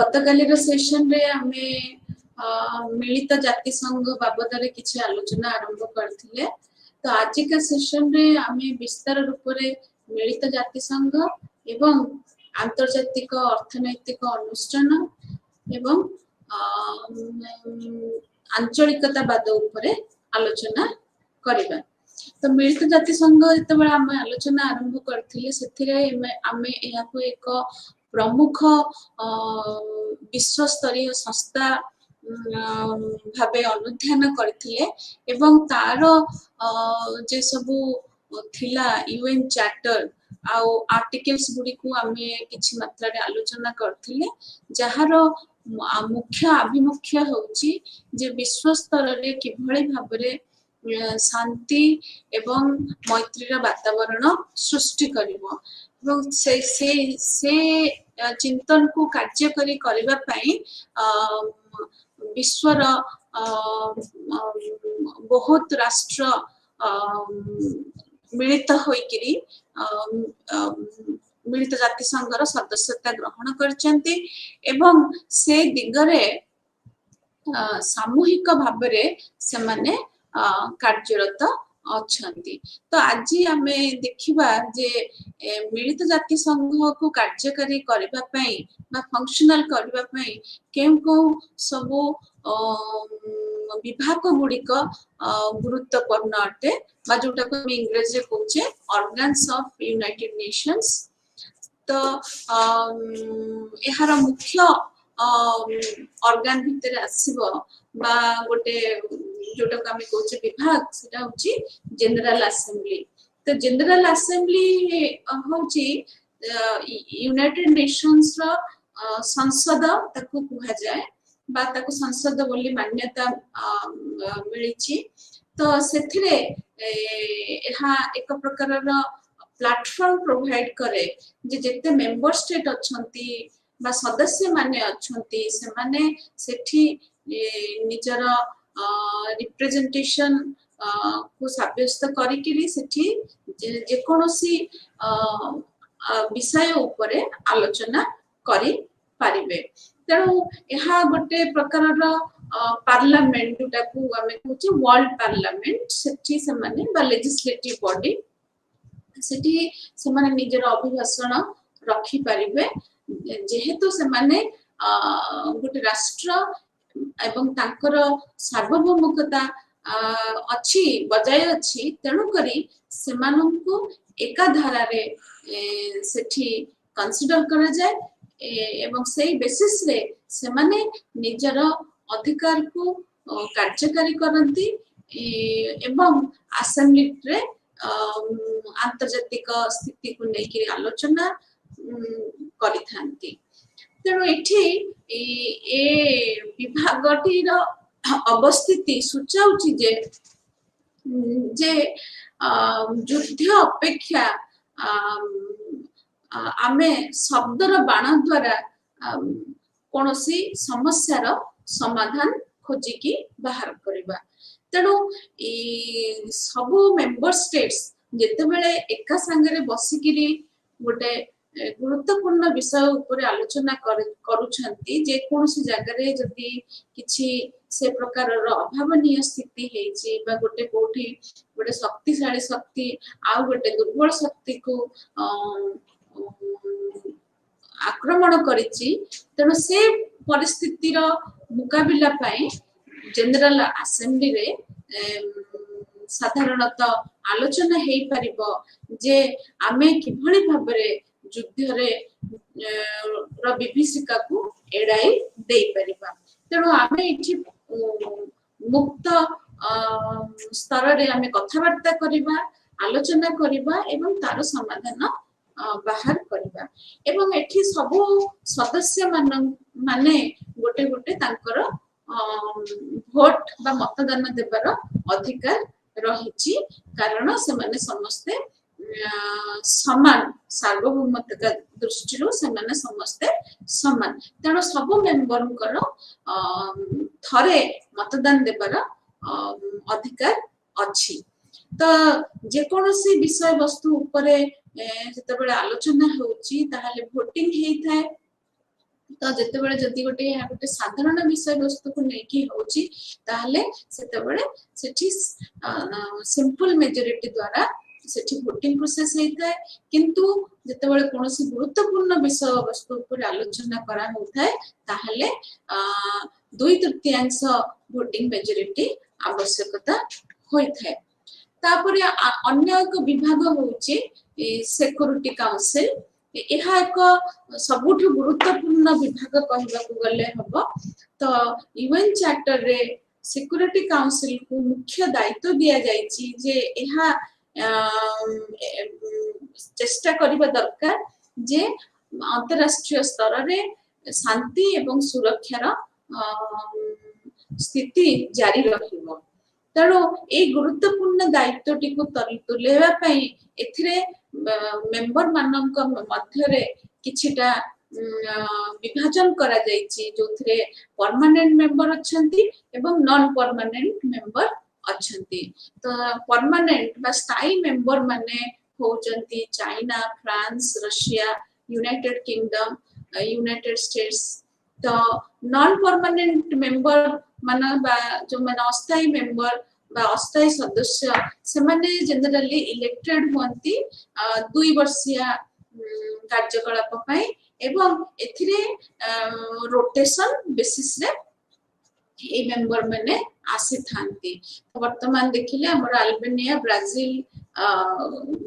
गतकालीर session रे आमे मिलित जाति संघ बाबद किसी आलोचना आरंभ करथिले। तो आज का सेशन रे आमे विस्तार रूप रे मिलित जाति संघ एवं आंतर्जातिक अर्थनैतिक अनुष्ठान एवं आंचलिकतावाद उपरे आलोचना करिबा। तो मिलित जाति संघ जेतेबेले आमे आलोचना आरंभ करथिले सेथिरे आमे एहाको एक प्रमुख विश्व स्तरीय संस्था भावे अनुध्यान करथिले एवं तार जे सबु थिला यूएन चार्टर आउ आर्टिकल्स गुडी को आमे किछि मात्रा रे आलोचना करथिले जहार मुख्य अभिमुख्य होची जे विश्व स्तर रे किभଳି भाबरे शांति एवं मैत्रीर वातावरण सृष्टि करिवो एवं से चिंतन को कार्यकारी करबा पई विश्वर बहुत राष्ट्र मिलित होइकिरी मिलित जाति संघर सदस्यता ग्रहण करचंती एवं से दिगरे सामूहिक भाबरे से माने कार्यरत अछंती। तो आज आमे देखिबा जे मिलित जाति संघ को कार्यकारी करबा पई बा फंक्शनल करबा पई केम को सब विभाग गुड़िक गुरुत्वपूर्ण अटे बा जोटा को इंग्लिश रे कहूचे ऑर्गन्स ऑफ यूनाइटेड नेशंस। तो एहार मुख्य ऑर्गन भितर आसीबो बा गोटे जोटा को आमे कहूचे विभाग सेटा होची जनरल असेंबली। तो जनरल असेंबली होची यूनाइटेड नेशंस रो संसद ताको कुहा जाय बा ताको संसद बोली मान्यता मिलिची। तो सेथिरे एहा एक प्रकार रो प्लेटफॉर्म प्रोवाइड करे जे जेते मेंबर स्टेट अछंती बा सदस्य माने अछंती से माने सेठी निजर रिप्रेजेंटेशन को साब्यस्त करिकिरी सेठी जे कोनोसी विषय उपरे आलोचना करि पारिबे। तेणु यहाँ गोटे प्रकार पार्लियामेंट जोटा को आमे कहूचे वर्ल्ड पार्लियामेंट सेठी से माने बा लेजिस्लेटिव बॉडी सेठी से माने निजर अभिभाषण रखी पारिबे जेहेतु से माने गोटे राष्ट्र एवं तांकर सार्वभौमिकता अछि बजाय अछि। तेणु करी सेमानंकु एका धारा रे सेठी कंसीडर करा जाय एवं सेही बेसिस रे सेमाने निजर अधिकार को कार्यकारी करंती एवं असेंबली रे आंतर्जातिक स्थिति को लेकर आलोचना करिथांती। तेणु एठी ए विभागटीर अवस्थिति सूचाउची जे युद्ध अपेक्षा आमे शब्दर बाण द्वारा कोनोसी समस्यार समाधान खोजिकी बाहर करबा। तेणु सबु मेंबर स्टेट्स जेतेबेले एका संगे बसिकिरी गोटे गुरुत्वपूर्ण विषय उपरे आलोचना करूछंती जे कोनोसी जगह रे जदी किछि से प्रकार रो अभावनीय स्थिति हेची बा गोटे कोठी गोटे शक्तिशाली शक्ति आ गोटे दुर्बल शक्ति को आक्रमण करिछि। तेणु से परिस्थिति रो मुकाबिला पई जनरल असेंबली रे साधारणतः आलोचना हेई परिबो जे आमे किभଳି भाबरे युद्ध रे रो विभीषिका को एडाई देई परिबा। तेणु आमे इठी मुक्त स्तर रे आमे कथावार्ता करिबा आलोचना करिबा एवं तार समाधान बाहर करिबा एवं एठी सब सदस्य माने गोटे गोटे तांकर भोट बा मतदान देबार अधिकार रहिछि कारण से माने समस्ते समान सार्वभौमता दृष्टि से माने समस्ते समान। तेणु सब मेंबर थरे मतदान देबार अधिकार अछि। तो जे कोनोसी विषय वस्तु उपरे जेतेबेले आलोचना होउची ताहाले वोटिंग हेई थाए तो जितेबाला जदि गोटे गोटे साधारण विषय वस्तु को लेकिन होची ताहले सेतेबाला सेठी सिंपल मेजॉरिटी द्वारा सेठी वोटिंग प्रोसेस होता है किंतु जितेबाला कोनोसी गुरुत्वपूर्ण विषय वस्तु पर आलोचना करा होता है ताहले 2/3 वोटिंग मेजॉरिटी आवश्यकता होता है। तापरे अन्य एक विभाग होची सिक्योरिटी काउंसिल यह एक सबुठ गुरुत्वपूर्ण विभाग कहवाक गले हम तो यूएन चार्टर रे सिक्योरिटी काउंसिल को मुख्य दायित्व दिया जायछि जे यह चेष्टा करिबा दरकार जे अंतरराष्ट्रीय स्तर रे शांति एवं सुरक्षार स्थिति जारी रखिबो। तेणु ये गुरुत्वपूर्ण दायित्वटी को तुलेवा पई एथिरे मेंबर मानक मध्यरे किछिटा विभाजन करा जायछि जोथिरे परमानेंट मेंबर अछंती एवं नॉन परमानेंट मेंबर अछंती। तो परमानेंट बा स्थायी मेंबर माने होचंती China, France, Russia, United Kingdom, United States. तो नॉन परमानेंट मेंबर माना बा जो माने अस्थायी मेंबर बा अस्थायी सदस्य से माने जनरली इलेक्टेड होंती 2 वर्षिया कार्यकलाप पई एवं एथिरे रोटेशन बेसिस रे ए मेंबर माने आसी थांती। वर्तमान देखिले हमर अल्बानिया, ब्राजील,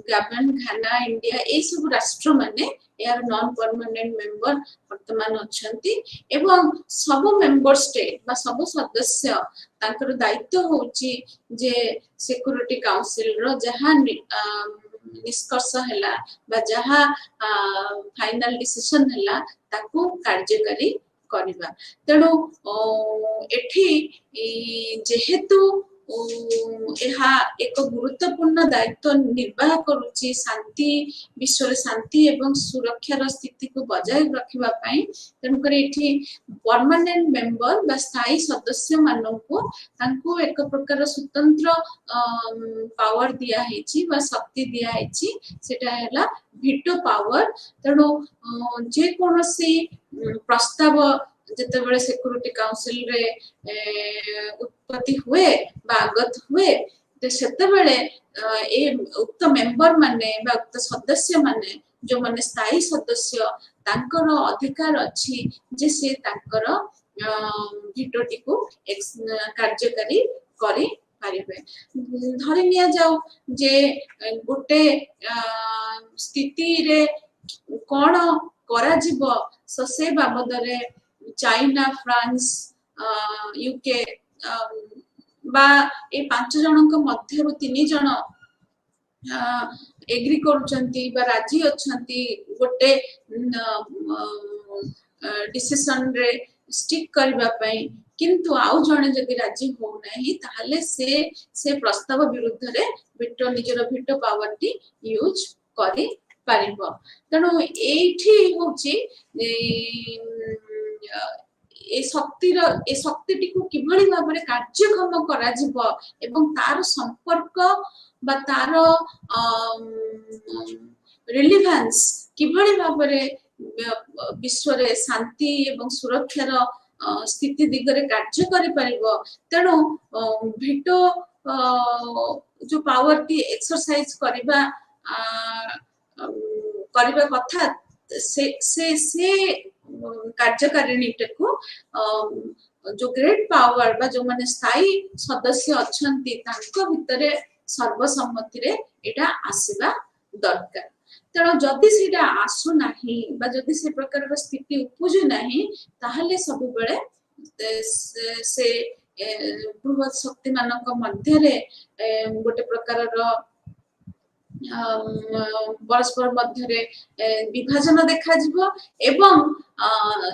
गाबन, घाना, इंडिया ए सब राष्ट्र माने यार नॉन परमानेंट मेंबर वर्तमान अछंती एवं सब मेंबर स्टेट बा सब सदस्य तांकर दायित्व होची जे सिक्योरिटी काउंसिल रो जहां निष्कर्ष हैला बा जहां फाइनल डिसीजन हैला ताको कार्यकारी करिबा। तेणु एठी जेहेतु एहा एक गुरुत्वपूर्ण दायित्व निर्वाह करुची शांति विश्व रे शांति एवं सुरक्षार स्थिति को बजाय रखिबा पई तेणुकर एठी परमानेंट मेंबर बा स्थायी सदस्य माननको तांको एक प्रकार स्वतंत्र पावर दिया हेची बा शक्ति दिया हेची सेटा हैला वीटो पावर। तेणु जे कोनोसी प्रस्ताव जितेबाला सिक्योरिटी काउंसिल रे उत्पत्ति हुए बा आगत हुए तो सेतेबाला ए उक्त मेंबर माने बा उक्त सदस्य माने जो माने स्थायी सदस्य तांकर अधिकार अछि जे से तांकर वीटोटी को कार्यकारी करी पारिबे। धरि निया जाओ जे गोटे स्थिति रे कोन करा जिवो से बाबद रे चाइना, फ्रांस, यूके बा ए 5 जनक मध्यरु 3 जन एग्री करूचंती बा राजी अछंती गोटे डिसीजन रे स्टिक करबा पई किंतु आउ जणे जदि राजी हो नाही ताहले से प्रस्ताव विरुद्ध रे वीटो निजर वीटो पावरटी यूज करी पारिबो। तेणु एठी होची ए शक्ति को किभली भाबरे कार्यक्षम करा जिवो एवं तार संपर्क बा तार रिलेवेंस किभली भाबरे विश्व रे शांति एवं सुरक्षार स्थिति दिगरे कार्य करि परिबो। तेणु वीटो जो पावर टी एक्सरसाइज करिबा कथा से कार्यकारिणी को जो ग्रेट पावर बा जो माने स्थायी सदस्य अछंती तांको भितरे सर्वसम्मति रे एटा आसीबा दरकार। तेणु जदि सेटा आसु नाही बा जदि से प्रकार स्थिति उपजु नाही ताहले सब बेले से बृहत शक्ति मानक मध्य रे गोटे प्रकार परस्पर मध्य विभाजन देखा जिवो एवं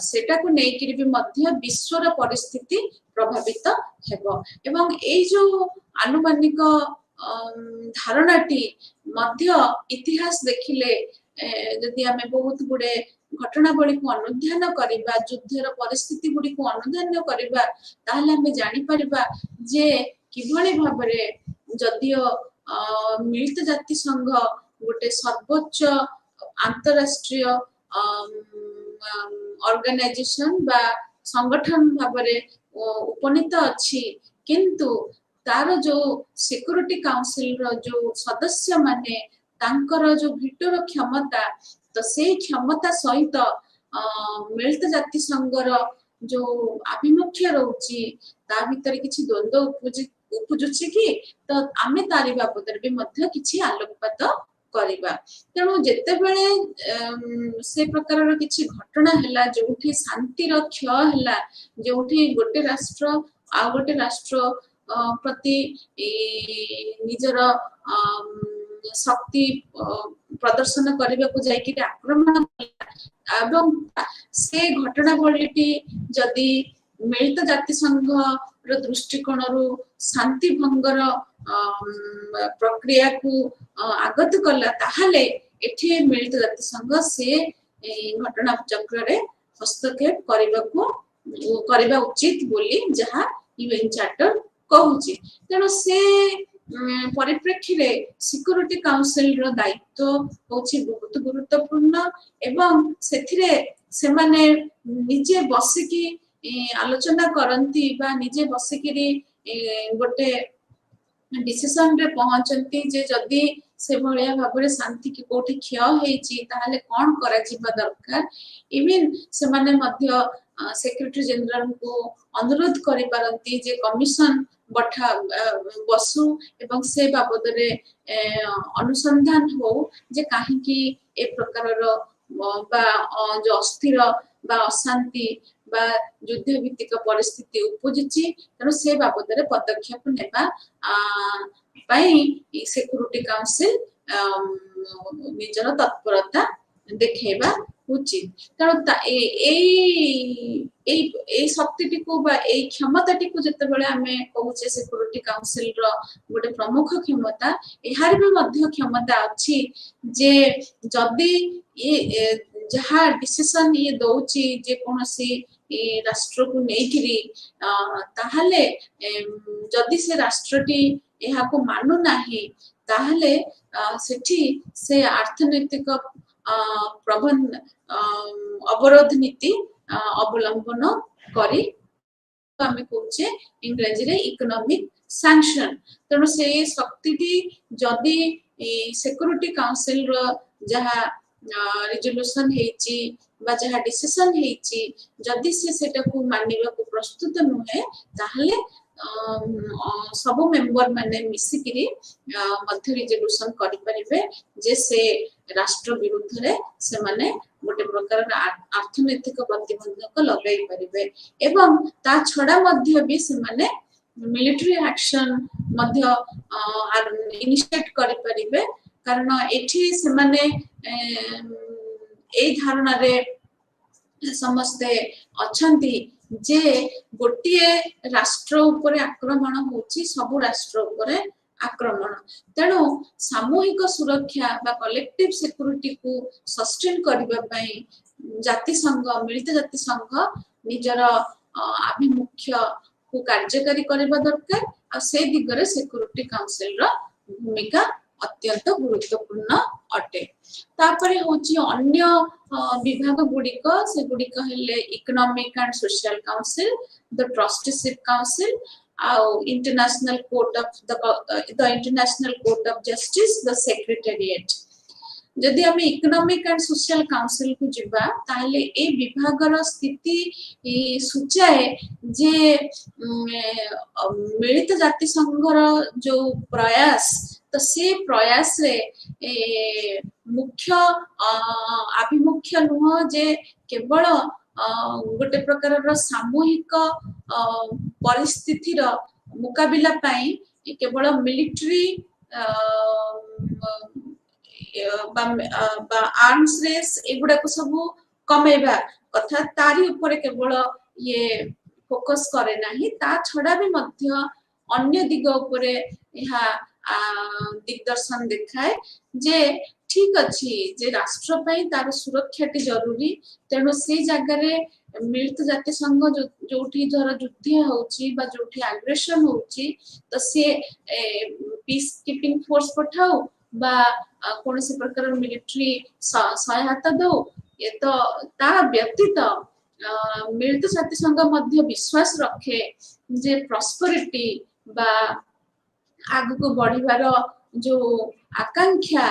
सेटा को नेकिरि भी मध्य विश्वर परिस्थिति प्रभावित हेबो। एवं ए जो आनुमानिक धारणाटी मध्य इतिहास देखिले यदि आमे बहुत गुडे घटनावली को अनुध्यान करिबा युद्धर परिस्थिति गुडी को अनुध्यान करिबा ताहले आमे जानि परिबा जे किभली भाबरे जदियो मिलित जाति संघ गोटे सर्वोच्च अंतरराष्ट्रीय ऑर्गेनाइजेशन बा संगठन भाबरे उपनीत अछि किंतु तार जो सिक्योरिटी काउंसिल रो जो सदस्य माने तांकर जो भिटोर क्षमता तो से क्षमता सहित मिलित जाति संघर जो आभिमुख्य रोची ता भितर किछि द्वंद्व उपजुछि कि तो आमे तारी बाबदरे भी मध्य किछि आलोकपात करिबा तेणु जेते बेले से प्रकार किछि घटना हैला जोठी शांति रो क्षय हैला जोठी गोटे राष्ट्र आ गोटे राष्ट्र प्रति निजर शक्ति प्रदर्शन करने को जाकि आक्रमण एवं से घटनावलीटी जदि मिलित जाति संघ दृष्टिकोण शांति भंगर प्रक्रिया को आगत कला ताहले एठी मिलित जाति संघ से घटना चक्र रे हस्तक्षेप करबा उचित बोली जहा यूएन चार्टर कहूची तेणु से परिप्रेक्षी रे सिक्योरिटी काउंसिल रो दायित्व होची बहुत गुरुत्वपूर्ण एवं सेथिरे सेमाने निजे बसिकी आलोचना करंती बा निजे बसिकी गोटे डिसिजन रे पहुंचंती जे जदी से भलिया भाबरे शांति की कोठी क्षय हेची ताहले कोन करा जिबा दरकार इवन से माने मध्य सेक्रेटरी जनरल को अनुरोध करि पारंती जे कमिशन बठा बसु एवं से बाबद रे अनुसंधान हो जे काहे कि ए प्रकार रो बा जो अस्थिर बा अशांति बा युद्ध भित्तिक परिस्थिति उपजिची तेणु से बाबद रे पदक्षेप नेबा पाई सिक्योरिटी काउंसिल निजर तत्परता देखेबा उचित तेणु ए शक्ति को बा ए क्षमता को जते बेले आमे कहूचे सिक्योरिटी काउंसिल रो गोटे प्रमुख क्षमता एहार भी मध्य क्षमता अछि जे जदी ये जहा डिसिजन ये दउची जे कोनसी राष्ट्र को नेकिरी ताहले जदी से राष्ट्रटी एहा को मानु नाही ताहले सेठी से अर्थनैतिक प्रबंध अवरोध नीति अवलंबन करी आमे कहूचे इंग्रजी रे इकोनॉमिक सैंक्शन तेणु से शक्ति जदी सिक्योरिटी काउंसिल रो जहा रिजोल्यूशन हेची बा जहा डिसिजन हेची जदी से सेटा को मानिबा को प्रस्तुत नहे ताहले सब मेंबर माने मिसिकिरी मध्य रिजोल्यूशन करि परिबे जे से राष्ट्र विरुद्ध रे से माने गोटे प्रकार अर्थनैतिक प्रतिबंधक लगाई परिबे एवं ता छडा मध्य भी से माने मिलिटरी एक्शन मध्य इनिशिएट करि परिबे कारण एठी से माने ए धारणा रे समस्ते अछंती जे गोटिए राष्ट्र उपरे आक्रमण होची सब राष्ट्र उपरे आक्रमण तेणु सामूहिक सुरक्षा बा कलेक्टिव सिक्योरिटी को सस्टेन करबा पई जाति संघ मिलित जाति संघ निजर आभिमुख्य को कार्यकारी करबा दरकार आ से दिगरे सिक्योरिटी काउंसिल रो भूमिका अत्यंत गुरुत्वपूर्ण अटे तापरे होची अन्य विभाग गुडिक से गुडिक हेले economic and social council the trusteeship council आउ international court of the international court of justice the secretariat जदि हम इकोनॉमिक एंड सोशल काउंसिल को जिबा ताहले ए विभाग रो स्थिति सुचाए जे मिलित जाति संघर जो प्रयास तो से प्रयास रे मुख्य आभिमुख्य नुह जे केवल गोटे प्रकार रो सामूहिक परिस्थिति रो मुकाबिला पाई केवल मिलिटरी आर्म्स रेस एगुडा को सब कमेबा कथा तारी ऊपर केवल ये फोकस करे नाही ता छडा भी मध्य अन्य दिग ऊपर यहा दिग्दर्शन देखाए जे ठीक अछि जे राष्ट्र पई तार सुरक्षाटी जरूरी तेणु से जगह रे मिलित जाति संघ जोठी धर युद्ध होची बा जोठी एग्रेशन होची तो से पीस कीपिंग फोर्स पठाओ बा कोनसे प्रकार मिलिटरी सहायता दो ये तो ता व्यतीत मिलित जातिसंघ मध्य विश्वास रखे जे प्रॉस्पेरिटी बा आगको बढ़िबार जो आकांक्षा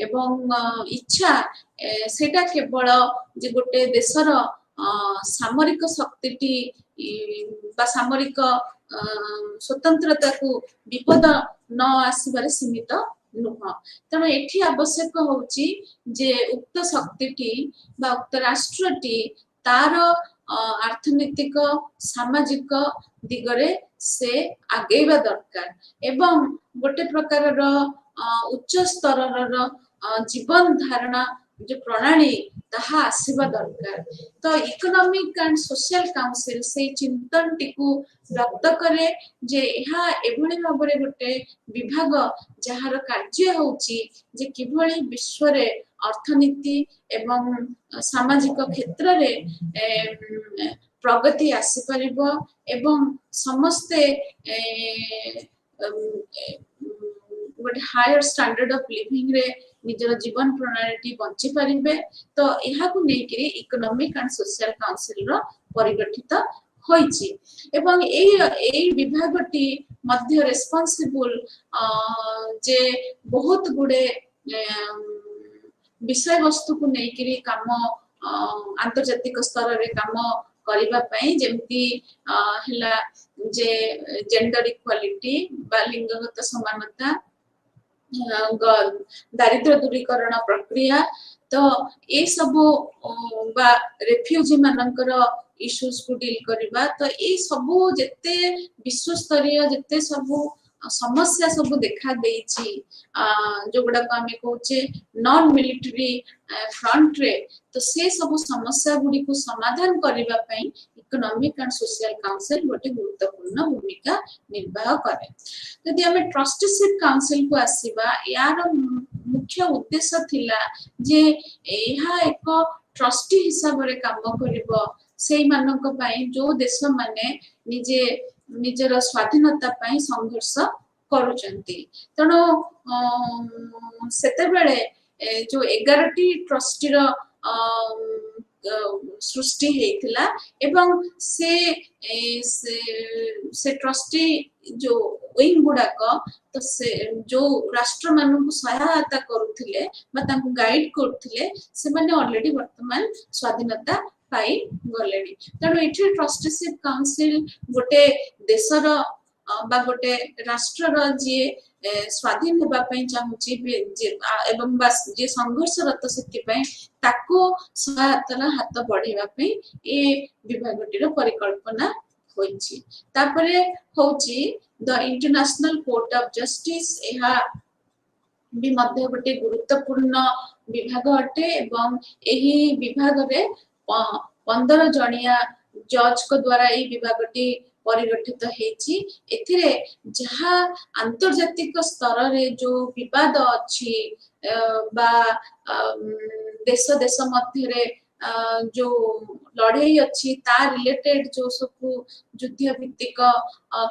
एवं इच्छा सेटा केवल जे गोटे देशर सामरिक शक्तिटी बा सामरिक स्वतंत्रता को विपद न आसबार सीमित नुह तेणु एठी आवश्यक होची जे उक्त शक्तिटी बा उक्त राष्ट्रटी तार अर्थनैतिक सामाजिक दिगरे से आगेबा दरकार एवं गोटे प्रकार उच्च स्तर जीवन धारणा जो प्रणाली ताहा आसीबा दरकार तो इकोनॉमिक एंड सोशल काउंसिल से चिंतन टिकु व्यक्त करे जे यहाँ एभली भाबरे गोटे विभाग जहार कार्य होची जे किभली विश्व रे अर्थनीति एवं सामाजिक क्षेत्र रे प्रगति आसी परिबो एवं समस्ते गोटे हायर स्टैंडर्ड ऑफ लिविंग रे निजर जीवन प्रणाली बंची पारिबे तो यहाँ को लेकिन इकोनॉमिक एंड सोशल काउंसिल रो परिगठित होईची एवं एई विभागटी मध्य रेस्पोंसिबल जे बहुत गुडे विषय वस्तु को लेकिन काम आंतर्जातिक स्तर रे काम करिबा पई जेमती हला जे जेंडर इक्वालिटी बा लिंगगत समानता दारिद्र्य दूरीकरण प्रक्रिया तो ये सब बा रेफ्यूजी मानकर इश्यूज को डील करबा तो ये सब जते विश्व स्तरीय जते सब समस्या सब देखा देछि जो गुडा को हमें कहचे नॉन मिलिटरी फ्रंट रे तो से सब समस्या गुडी को समाधान करबा पई इकोनॉमिक एंड सोशल काउंसिल गोटे गुरुत्वपूर्ण भूमिका निर्वाह करे यदि हमें ट्रस्टीशिप काउंसिल को आसीबा यार मुख्य उद्देश्य थिला जे एहा एक ट्रस्टी हिसाब रे काम करिवो सेई मानक पई जो देश माने निजे निजर स्वाधीनता पई संघर्ष करूचंती तनो सेते बेले जो 11 टी ट्रस्टी रो सृष्टि हेतिला एवं से ट्रस्टी जो विंग गुडाक तो से जो राष्ट्र मानन को सहायता करूथिले बा तांको गाइड करूथिले से माने ऑलरेडी वर्तमान स्वाधीनता पाई गलेनी तनो एठी ट्रस्टीशिप काउंसिल गोटे देशर बा गोटे राष्ट्र रो जे स्वाधीन होबा पई चाहूची एवं बस जे संघर्षरत स्थिति पई ताको सहायता हाथ बढ़ेबा पई ए विभागटीर परिकल्पना होईची तापरे होची the international court of justice एहा भी मध्य गोटे गुरुत्वपूर्ण विभाग अटे एवं एही विभाग रे 15 जणिया जज को द्वारा ए विभागटी परिगठित हेची एथिरे जहा अंतर्जातिक स्तर रे जो विवाद अछि बा देश देश मध्य रे जो लड़ाई अछि ता रिलेटेड जो सब युद्ध भित्तिक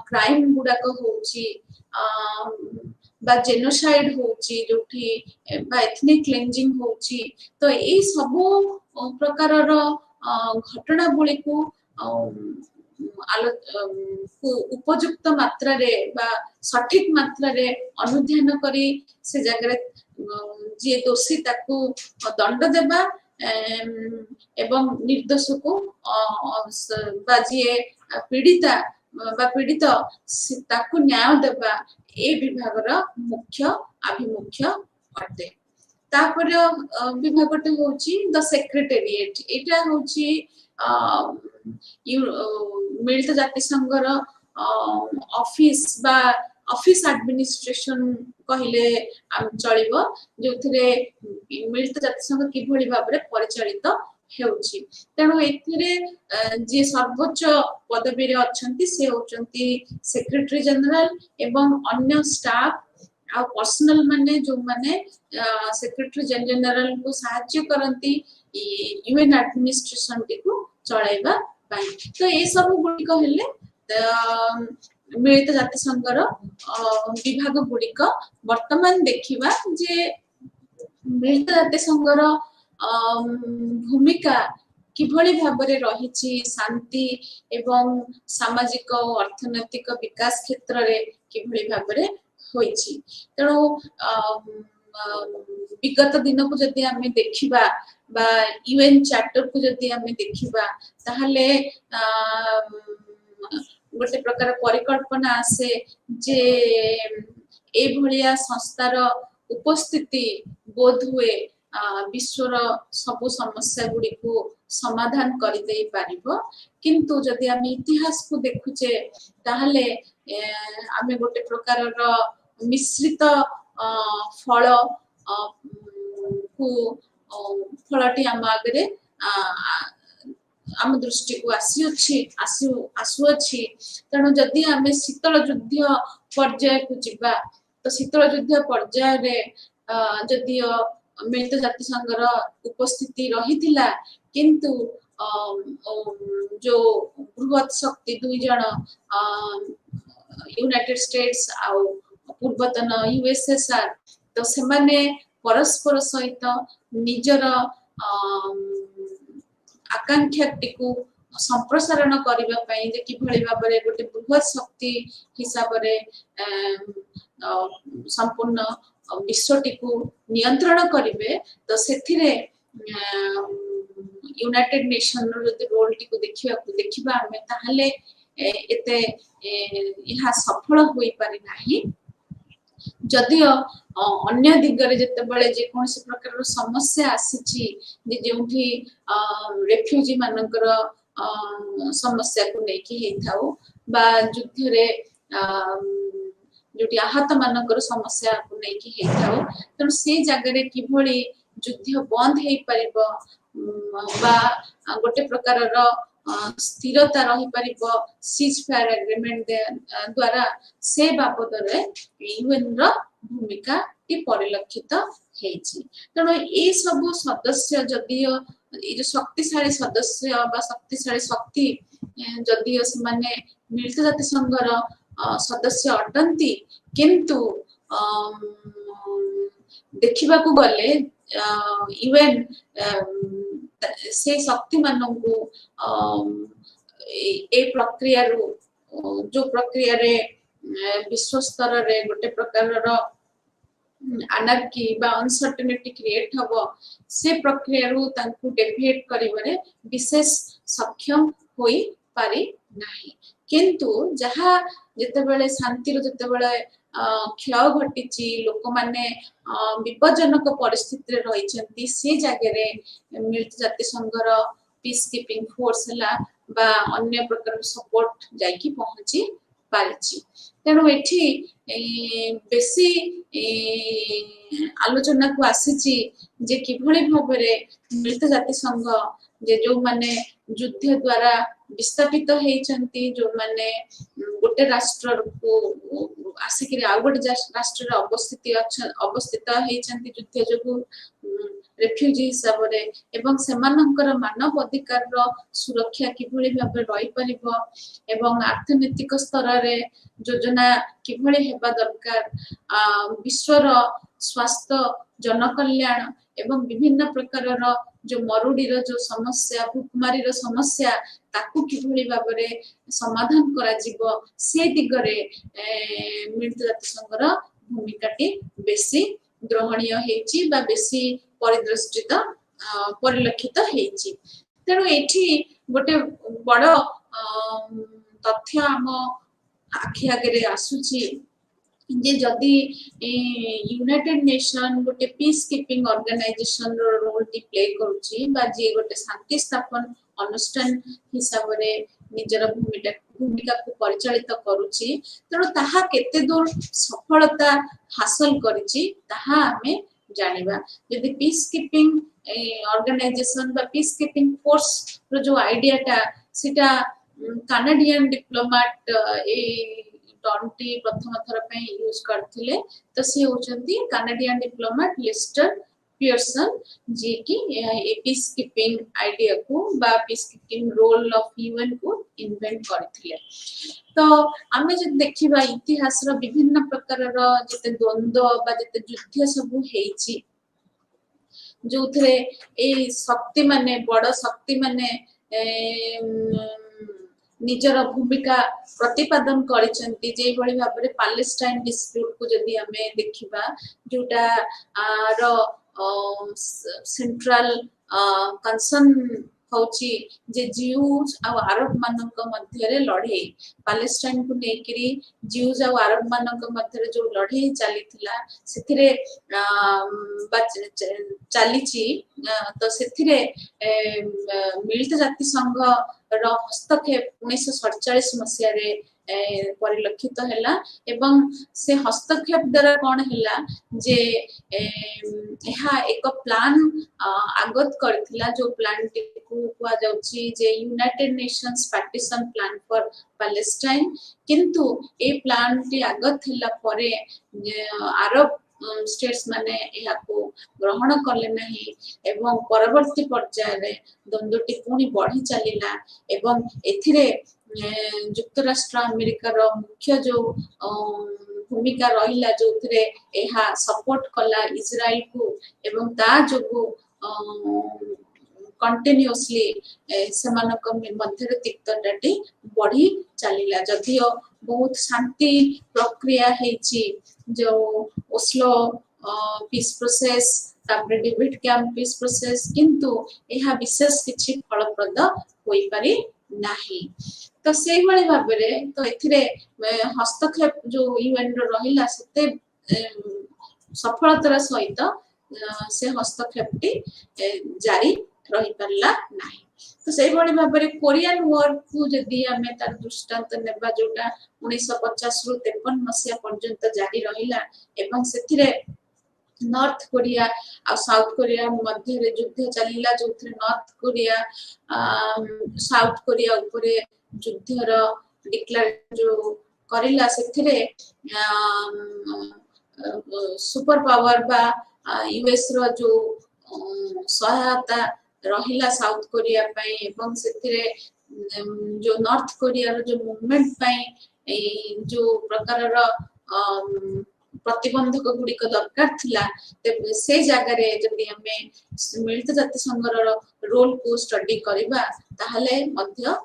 क्राइम गुडा को होची बा जेनोसाइड होची जोठी बा एथनिक क्लेंजिंग होची तो ए सब प्रकार रो घटना बळी को उपयुक्त मात्रा रे बा सठिक मात्रा रे अनुध्यान करी से जगह जे दोषी ताकू दंड देबा एवं निर्दोष को बा जे पीड़िता बा पीड़ित ताकू न्याय देबा ए विभाग रा मुख्य अभिमुख्य अटे तापर विभागटे होची द सेक्रेटेरिएट एटा होची मिलित जातिसंघर ऑफिस बा ऑफिस एडमिनिस्ट्रेशन कहले चलिबो जोथिरे मिलित जातिसंघ किभली भाबरे परिचालित हेउची तेणु एथिरे जे सर्वोच्च पदवी रे अछंती से होचंती सेक्रेटरी जनरल एवं अन्य स्टाफ आ पर्सनल माने जो माने सेक्रेटरी जनरल को सहायता करंती यूएन एडमिनिस्ट्रेशन को चलाइबा पाई तो ए सब गुडी कहले मिलित जातिसंघर विभाग गुडी वर्तमान देखिबा जे मिलित जातिसंघर भूमिका किभଳି भाबरे रहिछि शांति एवं सामाजिक और अर्थनैतिक विकास क्षेत्र रे किभଳି भाबरे होइछि तेणु विगत दिन को जदि आमे देखिबा बा यूएन चार्टर को जदि आमे देखिबा ताहले गोटे प्रकार परिकल्पना आसे जे ए भलिया संस्थार उपस्थिति बोध हुए विश्वर सबु समस्या गुडी को समाधान कर दे पारिबो किंतु जदि आमे इतिहास को देखुचे ताहले आमे गोटे प्रकार मिश्रित फल को फलटी आम आगे आम दृष्टि को आसु अच्छी तेणु जदि आमे शीतल युद्ध पर्याय को जीवा तो शीतल युद्ध पर्याय रे जदियो मिलित जातिसंघर उपस्थिति रही थिला किंतु जो बृहत शक्ति दुई जन यूनाइटेड स्टेट्स आउ पूर्वतन यूएसएसआर तो से माने परस्पर सहित निजर आकांक्षा टिकु संप्रसारण करिबा पई जे किभଳି भाबरे गोटे बृहत शक्ति हिसाब रे संपूर्ण विश्वटिकु नियंत्रण करिवे तो सेथिरे यूनाइटेड नेशन रो जदि रोल टिकु देखिबा हमें ताहले एते यहा सफल होई पारि नाही जदियो अन्य दिगरे जते बळे जे कोनसे प्रकार समस्या आसीची जे जेउठी रेफ्यूजी मानकर समस्या को नेकी हेथाउ बा युद्ध रे जोटी आहत मानकर समस्या को नेकी हेथाउ त से जगह रे किभଳି युद्ध बंद हेई परिबो बा गोटे प्रकार रो स्थिरता रही परिबो सीज फायर एग्रीमेंट द्वारा से बाबद रे यूएन रो भूमिका टी परिलक्षित हेछि तनो ए सब सदस्य जदियो ए जो शक्तिशाली सदस्य बा शक्तिशाली शक्ति जदियो से माने मिलित जाति संघर सदस्य अटंती किंतु देखिबा को गले यूएन से शक्ति माननकु ए प्रक्रिया रो जो प्रक्रिया रे विश्व स्तर रे गोटे प्रकार रो अनर्की बा अनसर्टेनिटी क्रिएट हबो से प्रक्रिया रो तांकु डेविएट करिवरे विशेष सक्षम होई पारि नाही किंतु जहा जते बेले शांति रो जते बेले क्षय घटिची लोक माने विपज्जनक परिस्थिति रे रहिचंती से जागे रे मिलित जाति संघर पीस कीपिंग फोर्स हला बा अन्य प्रकार सपोर्ट जाईकी पहुंची पारिची तेणु एठी बेसी आलोचना को आसीची जे किभଳି भाबरे मिलित जाति संघ जे जो माने युद्ध द्वारा विस्थापित हेचंती जो माने गोटे राष्ट्र को आसिकरी आ गोटे राष्ट्र रे अवस्थित हेचंती युद्ध जो रेफ्यूजी हिसाब रे एवं सेमानंकर मानव अधिकार रो सुरक्षा किभଳି भाबरे रही परिबो एवं अर्थनैतिक स्तर रे योजना किभଳି हेबा दरकार विश्वर स्वास्थ्य जनकल्याण एवं विभिन्न प्रकार रो जो मरुडी रो जो समस्या भूकमारी रो समस्या ताकू किभଳି भाबरे समाधान करा जीवो से दिगरे मिलित जाति संघर भूमिकाटी बेसी ग्रहणीय हेची बा बेसी परिदृष्टित परिलक्षित हेची तेणु एठी गोटे बड़ तथ्य आम आखि आगे आसुची जे जदि यूनाइटेड नेशन गोटे पीस कीपिंग ऑर्गेनाइजेशन रो रोल टी प्ले करूची बा जे गोटे शांति स्थापन अनुष्ठान हिसाब रे निजर भूमिका को परिचालित करूची तेणु ताहा केते दूर सफलता हासिल करिची ताहा हमें जानिबा यदि पीस कीपिंग ऑर्गेनाइजेशन बा पीस कीपिंग फोर्स रो जो आइडिया टा सिटा कनाडियन डिप्लोमेट ए टर्मटी प्रथम थर पे यूज करथिले तो से होचंती कनाडियन डिप्लोमेट लिस्टर पियर्सन जे कि पीस कीपिंग आइडिया को बा peace keeping role of UN को इन्वेंट करथिले तो आमे जे देखिबा इतिहास रो विभिन्न प्रकार रो जते द्वंद्व बा जते युद्ध सब हेची जो थे ए शक्ति माने बड़ शक्ति माने निजर भूमिका प्रतिपादन करिसेंती जे भली भाबरे पैलेस्टाइन डिस्प्यूट को जदी हमें देखिबा जोटा रो सेंट्रल कंसर्न होची जे ज्यूज आ अरब मानक मध्य रे लड़े पैलेस्टाइन को नेकरी ज्यूज आ अरब मानक मध्य रे जो लड़े चली थिला सेथिरे चलीची तो सेथिरे मिलित जाति संघ रो हस्तक्षेप 1947 मसिया रे परिलक्षित हैला एवं से हस्तक्षेप द्वारा कौन हैला जे एहा एक प्लान आगत करथिला जो प्लान को कुआ जाउची जे United Nations partition plan for Palestine किंतु ए प्लान टी आगत हैला परे अरब स्टेट्स माने एहा को ग्रहण करले नहीं एवं परवर्ती पर्याय रे द्वंद्वटी पुणी बढ़ी चलिला एवं एथिरे युक्तराष्ट्र अमेरिका रो मुख्य जो भूमिका रहिला जो थरे एहा सपोर्ट कला इजराइल को एवं ता जो कंटिन्यूअसली सेमानक मध्य तिक्तटाटी बढ़ी चलिला जदियो बहुत शांति प्रक्रिया हेची जो ओस्लो पीस प्रोसेस तापर डेविड कैंप पीस प्रोसेस किंतु एहा विशेष किछि फलप्रद होई पारि नाही तो से भली भाबरे तो एथिरे हस्तक्षेप जो यूएन रो रहिला सते सफलतार सहित से हस्तक्षेपटी जारी रही परला नाही तो से भली भाबरे कोरियन वॉर को जदी हमें तार दृष्टांत नेबा जोटा 1950 रु 53 मसिया पर्यंत जारी रहिला एवं सेथिरे नॉर्थ कोरिया और साउथ कोरिया मध्य रे युद्ध चलिला जोथरे नॉर्थ कोरिया साउथ कोरिया ऊपर युद्धर डिक्लेयर जो करिला सेथिरे सुपर पावर बा यूएस रो जो सहायता रहिला साउथ कोरिया पई एवं सेथिरे जो नॉर्थ कोरिया रो जो मूवमेंट पई जो प्रकार रो प्रतिबंधक गुड़िक दरकार थिला से जगह रे जदि हमें मिलित जाति संघर रोल को स्टडी करिबा ताहले मध्य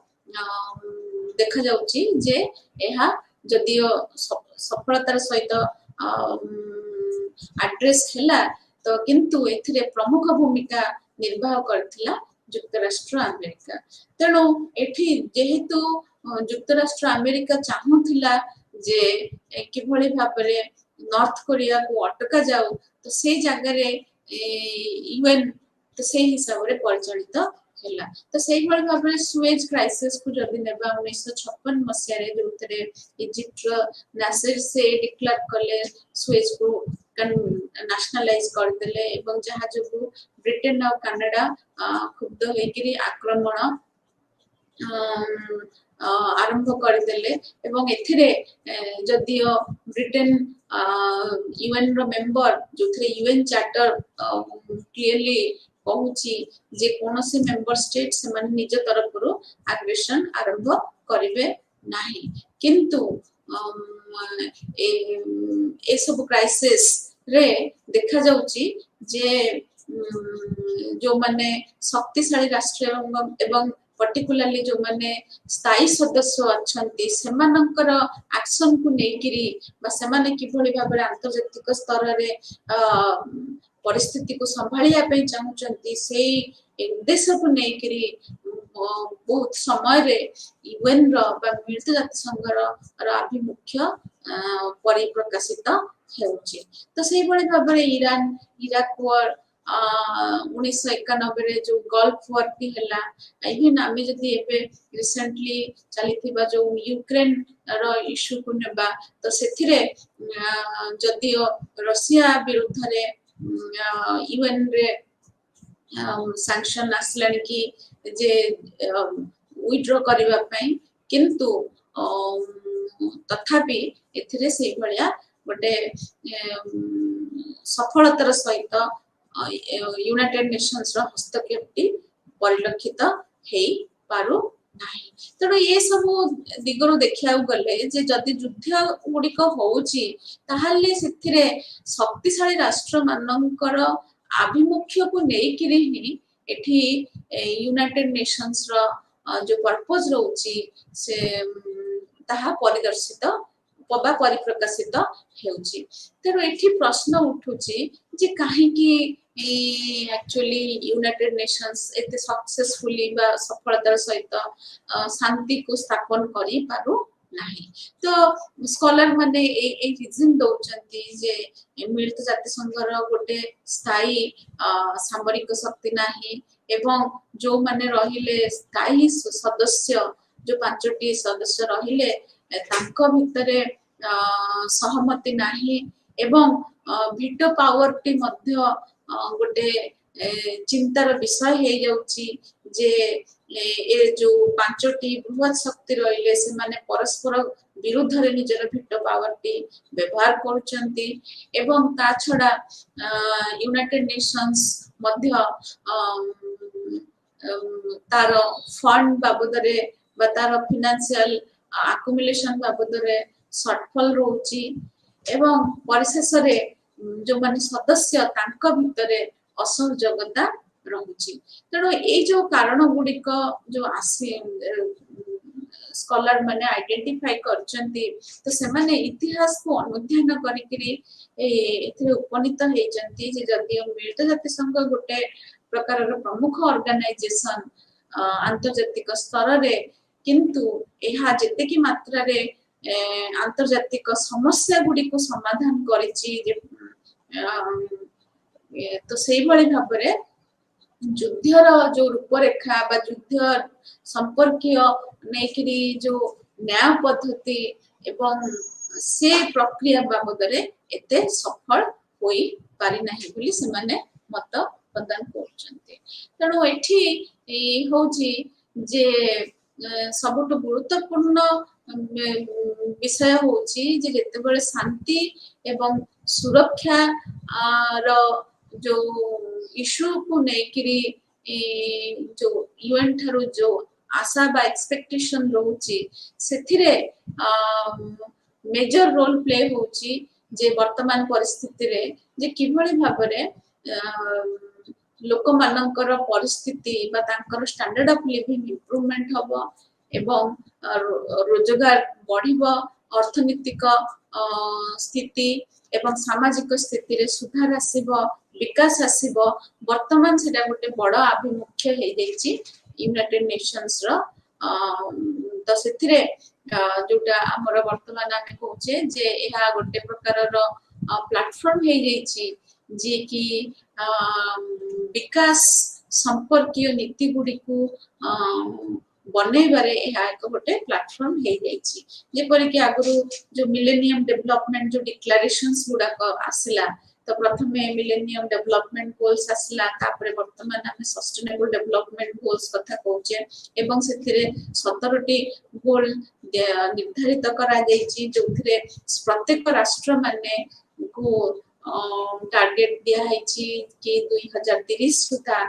देखा जाउची जे एहा जदियो सफलतार सहित एड्रेस हैला तो किंतु एथिरे प्रमुख भूमिका निर्वाह करथिला युक्तराष्ट्र अमेरिका तेणु एठी जेहेतु युक्तराष्ट्र अमेरिका चाहुथिला जे किभଳି भाबरे नॉर्थ कोरिया को अटका जाऊ तो से जगह रे यूएन तो से हिसाब रे परिचालित हैला तो सेही भଳି भाबरे सुएज क्राइसिस को जदी नेबा 1956 मसिया रे जोतरे इजिप्ट नासिर से डिक्लेयर करले सुएज को नेशनलाइज कर देले एवं जहा जो ब्रिटेन और कनाडा खुद होइकरी आक्रमण आरंभ कर देले एवं एथिरे जदियो ब्रिटेन यूएन रो मेंबर जोथरे यूएन चार्टर क्लियरली कहूची जे कोनोसी मेंबर स्टेट से माने निज तरफ रो एग्रेशन आरंभ करिवे नाही किंतु ए सब क्राइसिस रे देखा जाउची जे जो माने शक्तिशाली राष्ट्र एवं पर्टिकुलरली जो माने स्थायी सदस्य अछंती सेमानकर एक्शन को नेकिरी बा सेमाने किभଳି भाबरे अंतर्जातिक स्तर रे परिस्थिति को संभालिया पे चाहूचंती से उद्देश्य को नेकिरी बहुत समय रे यूएन रो बा मिलित जाति संघ रो अभिमुख्य परिप्रकाशित हेउची तो सेही भଳି भाबरे ईरान इराक वॉर 1991 रे जो गल्फ वॉर टी हला इवन आमे जदी एबे रिसेंटली चलीथिबा जो यूक्रेन रो इशू को नेबा तो सेथिरे जदियो रशिया विरुद्ध रे यूएन रे सैंक्शन आसलानी की जे विथड्रॉ करिवा पई किंतु तथापि एथिरे सेही भलिया गोटे सफलतार सहित यूनाइटेड नेशंस रो हस्तक्षेपटी परिलक्षित हेई पारु नाही तेणु ये सब दिगरो देखिया गले जे जदि युद्ध गुड़िक होउची ताहले सेथिरे शक्तिशाली राष्ट्र मानकर आभिमुख्य को लेकिन ही एठी यूनाइटेड नेशंस रो जो पर्पस रहउची से ताहा परिदर्शित पबा परिप्रकाशित हेउची। तेणु एठी प्रश्न उठुची जे काहे कि एक्चुअली यूनाइटेड नेशंस एते सक्सेसफुली बा सफलतार सहित शांति को स्थापन करी पारु नाही। तो स्कॉलर माने ए रीजन दउचंती जे मिलित जाति संघर गोटे स्थायी सामरिक शक्ति नाही एवं जो माने रहिले स्थायी सदस्य जो पांचटी सदस्य रहिले तांको भितरे सहमति नाही एवं भिटो पावर टी मध्य गोटे चिंतार विषय हे जाउची जे ए जो पांचटी बृहत शक्ति रहिले से माने परस्पर विरुद्ध रे निजर भिटो पावर टी व्यवहार करूचंती एवं ता छडा यूनाइटेड नेशंस मध्य तार फंड बाबदरे बा तार फाइनेंशियल अक्युमुलेशन बाबदरे शॉर्टफॉल रोची एवं परिशेष रे जो माने सदस्य तांका भितरे असहयोगता रहुची। तेणु ए जो कारण गुड़िक जो आसी स्कॉलर माने आइडेंटिफाई करचंती तो से माने इतिहास को अनुध्यान करिकरी एथिरे उपनीत हेचंती जे जदि मिलित जाति संघ गोटे प्रकार प्रमुख ऑर्गेनाइजेशन आंतर्जातिक स्तर रे किंतु एहा जेते की मात्रा रे आंतर्जातिक समस्या गुडी को समाधान करिची जे तो सेही भली भाबरे युद्धर जो रूपरेखा बा युद्ध संपर्कीय नेकरी जो न्याय पद्धति एवं से प्रक्रिया बाबदरे एते सफल होई पारि नाही बोली से माने मत प्रदान करछन्ते। तेणु एठी होची जे सबुठ गुरुत्वपूर्ण विषय होची जे जेते बेले शांति एवं सुरक्षा रो जो इश्यू को नेकरी जो यूएन थारो जो आशा बा एक्सपेक्टेशन रहउची सेथिरे मेजर रोल प्ले होची जे वर्तमान परिस्थिति रे जे किभली भाबरे लोक मानकर परिस्थिति बा तांकर स्टैंडर्ड ऑफ लिविंग इंप्रूवमेंट हबो एवं रोजगार बढ़िबो अर्थनीतिक स्थिति एवं सामाजिक स्थिति रे सुधार आसीबो विकास आसीबो वर्तमान सेटा गोटे बड़ अभिमुख्य हे जाईची यूनाइटेड नेशंस रो तो सेथिरे जोटा हमर वर्तमान आमे कहूचे जे एहा गोटे प्रकार रो प्लेटफॉर्म हे जाईची जे कि विकास संपर्कीय नीति गुडी को बने बारे एक गोटे प्लेटफॉर्म हे जाईची जेपरि कि आगु जो मिलेनियम डेवलपमेंट जो डिक्लेरेशंस गुडा आसिला तो प्रथमे मिलेनियम डेवलपमेंट गोल्स आसिला तापरे वर्तमान हम सस्टेनेबल डेवलपमेंट गोल्स कथा कहूचे एवं सेथिरे 17 टी गोल निर्धारित करा जाईची जोथिरे प्रत्येक राष्ट्र माने को टार्गेट दिया हैची कि 2030 सुधा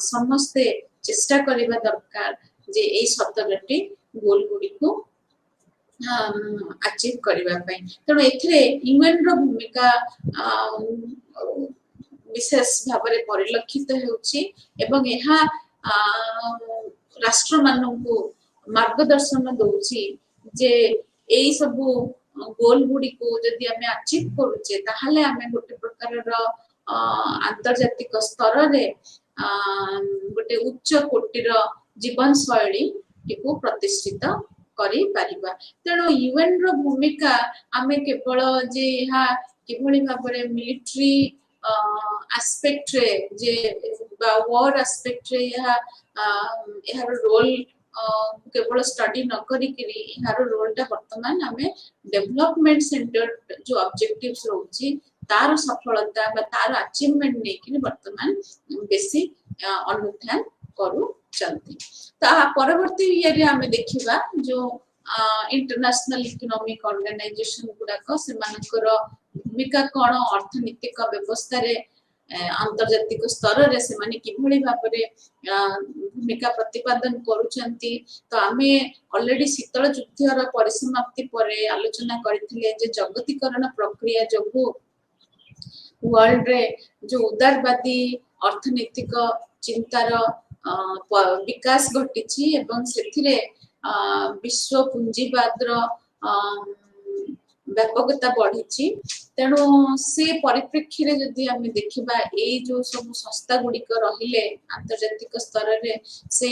समस्ते चेष्टा करिबा दरकार जे ए 17 टी गोल गुडी को अचीव करिबा पई। तेणु एथिरे यूएन रो भूमिका विशेष भाबरे परिलक्षित हेउची एवं एहा राष्ट्र माननकु मार्गदर्शन दउची जे एई सबु गोल गुडी को जदि हमें अचीव करूचे ताहाले हमें गोटे प्रकार रो आंतर्जातिक स्तर रे गोटे उच्च कोटिर जीवन शैली को प्रतिष्ठित करी परिबा। तेणु यूएन रो भूमिका आमे केवल जे हा केभली भाबरे मिलिटरी एस्पेक्ट रे जे बा वॉर एस्पेक्ट रे या रोल केवल स्टडी न करी कि यार रोलटा वर्तमान हमें डेवलपमेंट सेंटर जो ऑब्जेक्टिव्स रहउची तार सफलता बा तार अचीवमेंट नै कि वर्तमान बेसी अनुध्यान करू चलती। ता परवर्ती ईयर रे हमें देखिबा जो इंटरनेशनल इकोनॉमिक ऑर्गेनाइजेशन गुडा को सेमानकर भूमिका कोन अर्थनीतिक व्यवस्था रे आंतर्जातिक स्तर रे से माने किभली भाबरे भूमिका प्रतिपादन करूचंती। तो आमे ऑलरेडी शीतल युद्धर परिसमाप्ति परे आलोचना करथिले जे जगतीकरण प्रक्रिया जगु वर्ल्ड रे जो उदारवादी अर्थनैतिक चिंतार विकास घटी एवं सेथिरे विश्व पुंजीवाद व्यापकता बढ़ी तेणु से परिप्रेक्षी रे जदि आमे देखिबा ए जो सब संस्था गुड़िक रहिले आंतर्जातिक स्तर रे से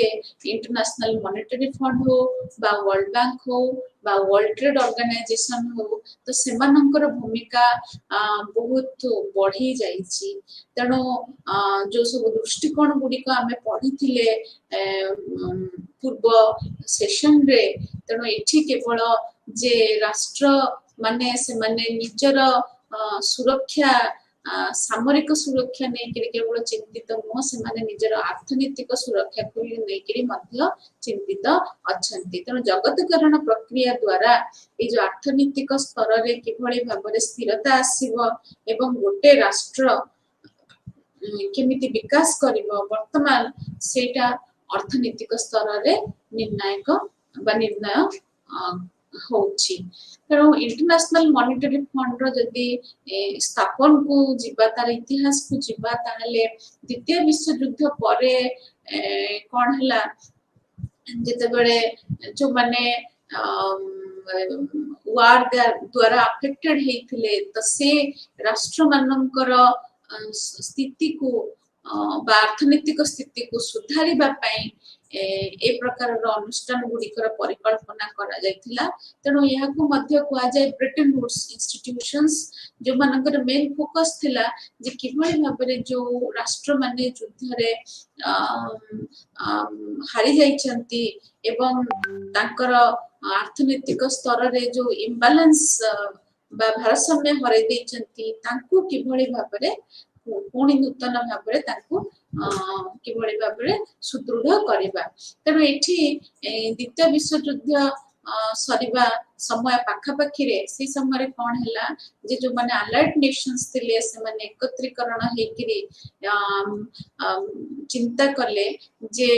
इंटरनेशनल मॉनेटरी फंड हो बा वर्ल्ड बैंक हो बा वर्ल्ड ट्रेड ऑर्गेनाइजेशन हो तो सेमानंकर भूमिका बहुत बढ़ी जाइछि तेणु जो सब दृष्टिकोण गुड़िक आमे पढ़ी पूर्व सेशन रे तेणु एठी केवल जे राष्ट्र माने से माने निजर सुरक्षा सामरिक सुरक्षा नहीं केवल चिंतित नुह से माने निजर अर्थनीतिक सुरक्षा को नहीं चिंतित अच्छंती तेणु जगतकरण प्रक्रिया द्वारा ये जो अर्थनीतिक स्तर रे किभଳି भाबरे स्थिरता आसीबो एवं गोटे राष्ट्र केमिति विकास करिबो वर्तमान सेटा अर्थनीतिक स्तर रे निर्णायक बा निर्णय होउछि तेणु इंटरनेशनल मॉनेटरी फंड रो जदि स्थापन को जीवा तार इतिहास को जीवा ताहले द्वितीय विश्व युद्ध परे कोन हला जेते बेले जो माने वार द्वारा अफेक्टेड हेथिले त से राष्ट्र मानकर स्थिति को अर्थनैतिक स्थिति को सुधारिबा पई ए प्रकार अनुष्ठान गुड़िकर परिकल्पना करा जायतिला तेणु यहाँ को मध्य कुआ जाय ब्रिटेन वुड्स इंस्टीट्यूशंस जो मानकर मेन फोकस थिला जे किभଳି भाबरे जो राष्ट्र माने युद्ध रे हारि जाइछंती एवं तांकर अर्थनैतिक स्तर रे जो इम्बैलेंस बा भारसाम्य हरै दैछंती तांको किभଳି भाबरे पुणी नूतन भाबरे तांको किभଳି भाबरे सुदृढ़ करिबा तेणु एठी द्वितीय विश्व युद्ध सरीबा समय पाखापाखी रे से समय रे कोन हैला जे जो माने अलाइड नेशंस थिले से माने एकत्रीकरण हेकिरी चिंता कले जे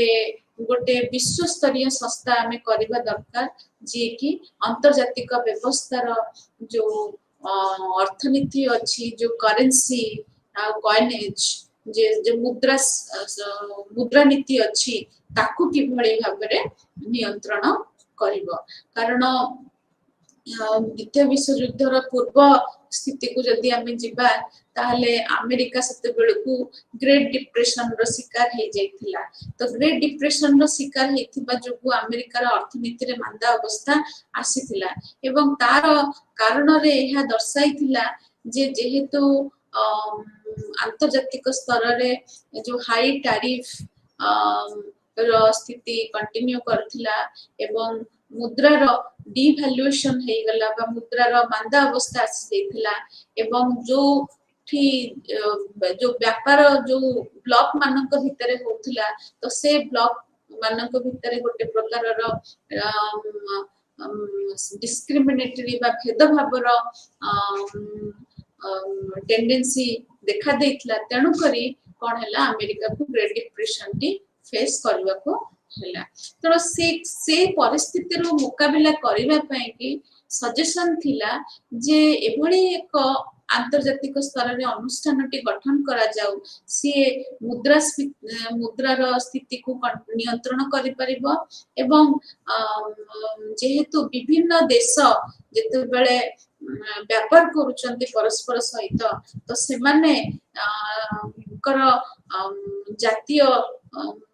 गोटे विश्व स्तरीय संस्था आमे करिबा दरकार जे कि अंतर्जातिक व्यवस्थार जो अर्थनीति अछि जो करेंसी कॉइनेज जे मुद्रा नीति अछि ताकू किभଳି भाबरे नियंत्रण करिवो कारण द्वितीय विश्व युद्धर पूर्व स्थिति को जदि आमे जिबा ताहले अमेरिका सेते बेलकू ग्रेट डिप्रेशन रो शिकार हे जाइथिला तो ग्रेट डिप्रेशन रो शिकार हेथिबा जोगु अमेरिका रो अर्थनीति रे मांदा अवस्था आसीथिला एवं तार कारण रे एहा दर्शाइथिला जे जेहेतु अंतर्जातिक स्तर रे जो हाई टैरिफ स्थिति कंटिन्यू करथिला एवं मुद्रा रो डिवैल्यूएशन हे गला बा मुद्रा रो मांदा अवस्था आसी जाइथिला एवं जो व्यापार जो ब्लॉक मानक भितरे होथिला तो से ब्लॉक मानक भितरे गोटे प्रकार रो डिस्क्रिमिनेटरी बा भेदभाव रो टेंडेंसी देखा देइथिला तेणु करी कोन हैला अमेरिका को ग्रेट डिप्रेशन टी फेस करबा को हैला तो से परिस्थिति रो मुकाबिला करिबा पई कि सजेशन थिला जे एभली एक आंतर्जातिक स्तर रे अनुष्ठान टी गठन करा जाऊ सी मुद्रार स्थिति को नियंत्रण करि परिबो एवं जेहेतु विभिन्न देश जेते बेले व्यापार करूचंती परस्पर सहित तो से माने कर जातीय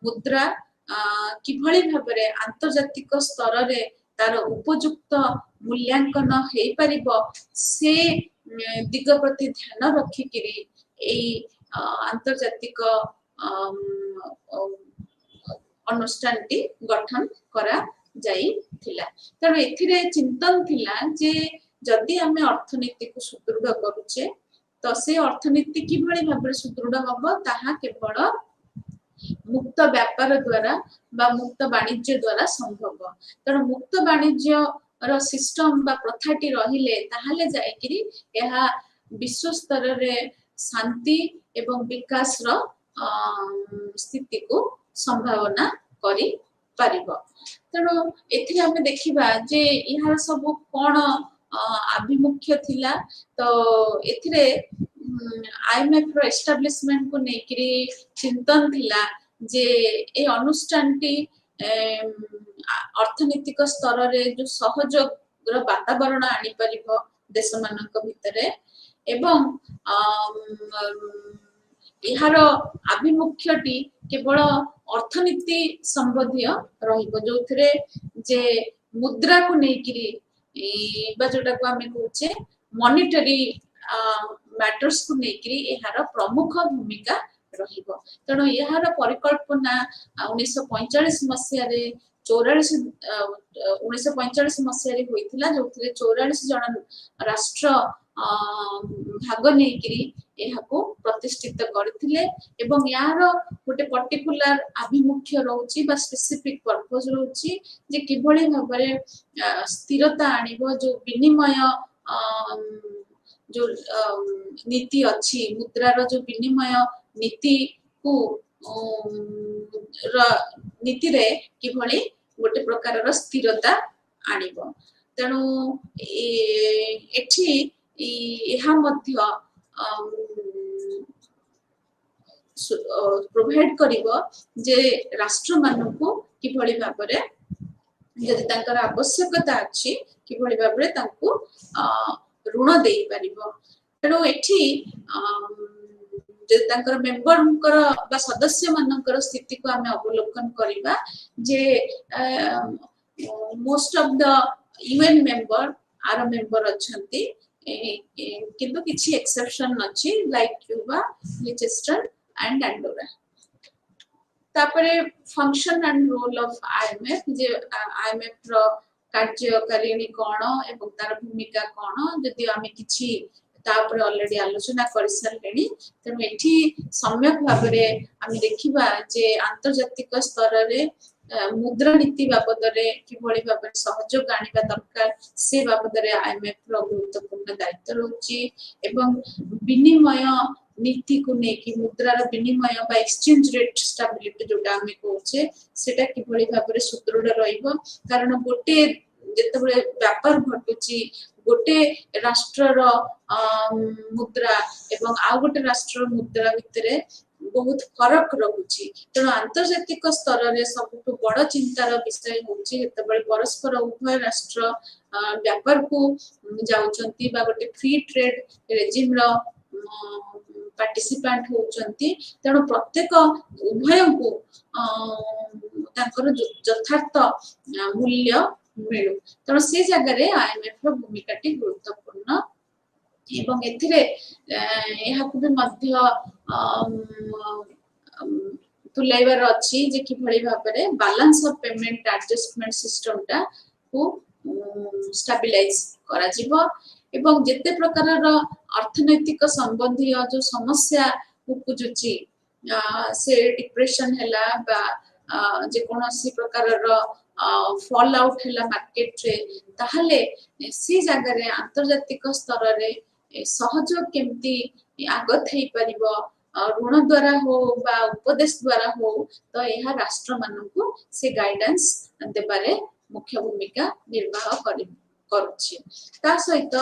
मुद्रा किभଳି भाबरे आंतर्जातिक स्तर रे तार उपयुक्त मूल्यांकन हे परिबो से दिग प्रति ध्यान रखी किरी ए आंतर्जातिक अनुष्ठान टी गठन करा जाई थिला तेणु एथिरे चिंतन थिला जे जदि आमे अर्थनीति को सुदृढ़ करूचे तो से अर्थनीति किभଳି भाबरे सुदृढ़ हबो ताहा केवल मुक्त व्यापार द्वारा बा मुक्त वाणिज्य द्वारा संभव तेणु मुक्त वाणिज्य रो सिस्टम बा प्रथाटी रहिले ताहाले जायकिरी एहा विश्व स्तर रे शांति एवं विकास रो स्थिति को संभावना करी परिबो तेणु एथि हमें देखिबा जे इहार सब कोन आभिमुख्य थिला तो एथिरे आईएमएफ रो एस्टाब्लिशमेंट को नेकरी चिंतन थिला जे ए अनुष्ठानटी अर्थनैतिक स्तर रे जो सहयोग रो वातावरण आनी परिबो देश मानक भितरे एवं यार आभिमुख्यटी केवल अर्थनीति संबंधी रहिबो जोथरे जे मुद्रा को नेकरी बा जोटा को आमे कहूचे मॉनिटरी मैटर्स को नेकरी यार प्रमुख भूमिका रहिबो तेणु यार परिकल्पना 1945 मसिया रे 1945 मसिया रे होइथिला जोथरे 44 जन राष्ट्र भाग नेकरी एहाको प्रतिष्ठित करथिले एवं यार गोटे पर्टिकुलर आभिमुख्य रहउची बा स्पेसिफिक पर्पस रहउची जे किभଳି भाबरे स्थिरता आनिबो जो विनिमय जो नीति अच्छी मुद्रार जो विनिमय नीति को नीति रे किभଳି गोटे प्रकार स्थिरता आनिबो तेणु एठी यह मध्य प्रोवाइड करिवो जे राष्ट्र मानकु किभଳି भाबरे जदि तांकर आवश्यकता अछि किभଳି भाबरे तांकु ऋण देई परिबो तेणु एठी जे तांकर मेंबरकर बा सदस्य मानकर स्थिति को आमे अवलोकन करिबा जे most of the UN member are member अछंती किंतु किछि एक्सेप्शन अछि लाइक क्यूबा लिचेस्टर एंड एंडोरा तापरे function and role of IMF जे आईएमएफ रो कार्यकारिणी कोन एवं तार भूमिका कोन जदि आमे किछि तापर ऑलरेडी आलोचना कर सारलेनी तेणु एठी सम्यक भाबरे आमे देखिबा जे आंतरजातिक स्तर रे मुद्रा नीति बाबद रे किभଳି भाबरे सहयोग आनिबा दरकार से बाबद रे आईएमएफ रो गुरुत्वपूर्ण दायित्व रहउची एवं विनिमय नीति को नेकी मुद्रार विनिमय बा एक्सचेंज रेट स्टेबिलिटी जोटा आमे कहूचे सेटा किभଳି भाबरे सुदृढ़ रहिबो कारण गोटे जेतेबेले व्यापार घटुची गोटे राष्ट्रर मुद्रा एवं आ गोटे राष्ट्र मुद्रा भितरे बहुत फरक रहउची तेणु आंतरजातिक स्तर रे सबटु बड़ चिंतार विषय होउची जेतेबेले परस्पर उभय राष्ट्र व्यापार को जाउचंती बा गोटे फ्री ट्रेड रेजिम रो पार्टिसिपेंट होउचंती तेणु प्रत्येक उभय को तांकर यथार्थ मूल्य मिलु तेणु से जगह रे आईएमएफ रो भूमिका टी गुरुत्वपूर्ण एवं एथिरे एहाकु भी मध्य तुलाइबार अछि जे किभଳି भाबरे balance of payment adjustment system टा को स्टेबलाइज करा जिवो एवं जेते प्रकार रो अर्थनैतिक संबंधी जो समस्या उपजुची से डिप्रेशन हैला बा जे कोनोसी प्रकार रो फॉल आउट हैला मार्केट रे ताहले सी जगह रे आंतरजातिक स्तर रे सहयोग केमती आगत हेई परिबो ऋण द्वारा हो बा उपदेश द्वारा हो तो यह राष्ट्र मानकु से गाइडेंस देबारे मुख्य भूमिका निर्वाह करुछि ता सहित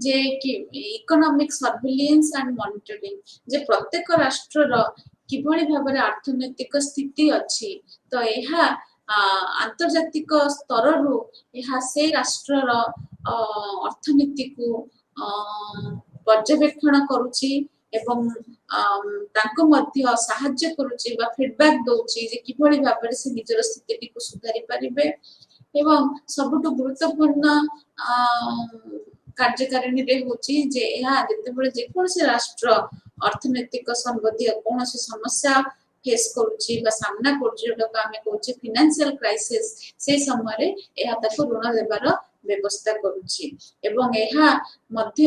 जे कि इकोनॉमिक सर्विलेंस एंड मॉनिटरिंग जे प्रत्येक राष्ट्र रो किभଳି भाबरे अर्थनैतिक स्थिति अछि तो यह आंतरजातिक स्तर रु यह से राष्ट्र रो अर्थनीति को पर्यवेक्षण करुछि एवं तांको मध्य सहाय्य करुछि बा फीडबैक दोछि जे किभଳି भाबरे से निजर स्थिति को सुधारी परिबे एवं सबटु गुरुत्वपूर्ण कार्यकारिणी रे होछि जे यह जेतेबेले जे कोनसे राष्ट्र अर्थनैतिक संबंधी कोनसे समस्या फेस करुछि बा सामना करुछि जोटा आमे कहूछि फाइनेंशियल क्राइसिस से समय रे यह ताको ऋण देबार व्यवस्था करुछि एवं यह मध्य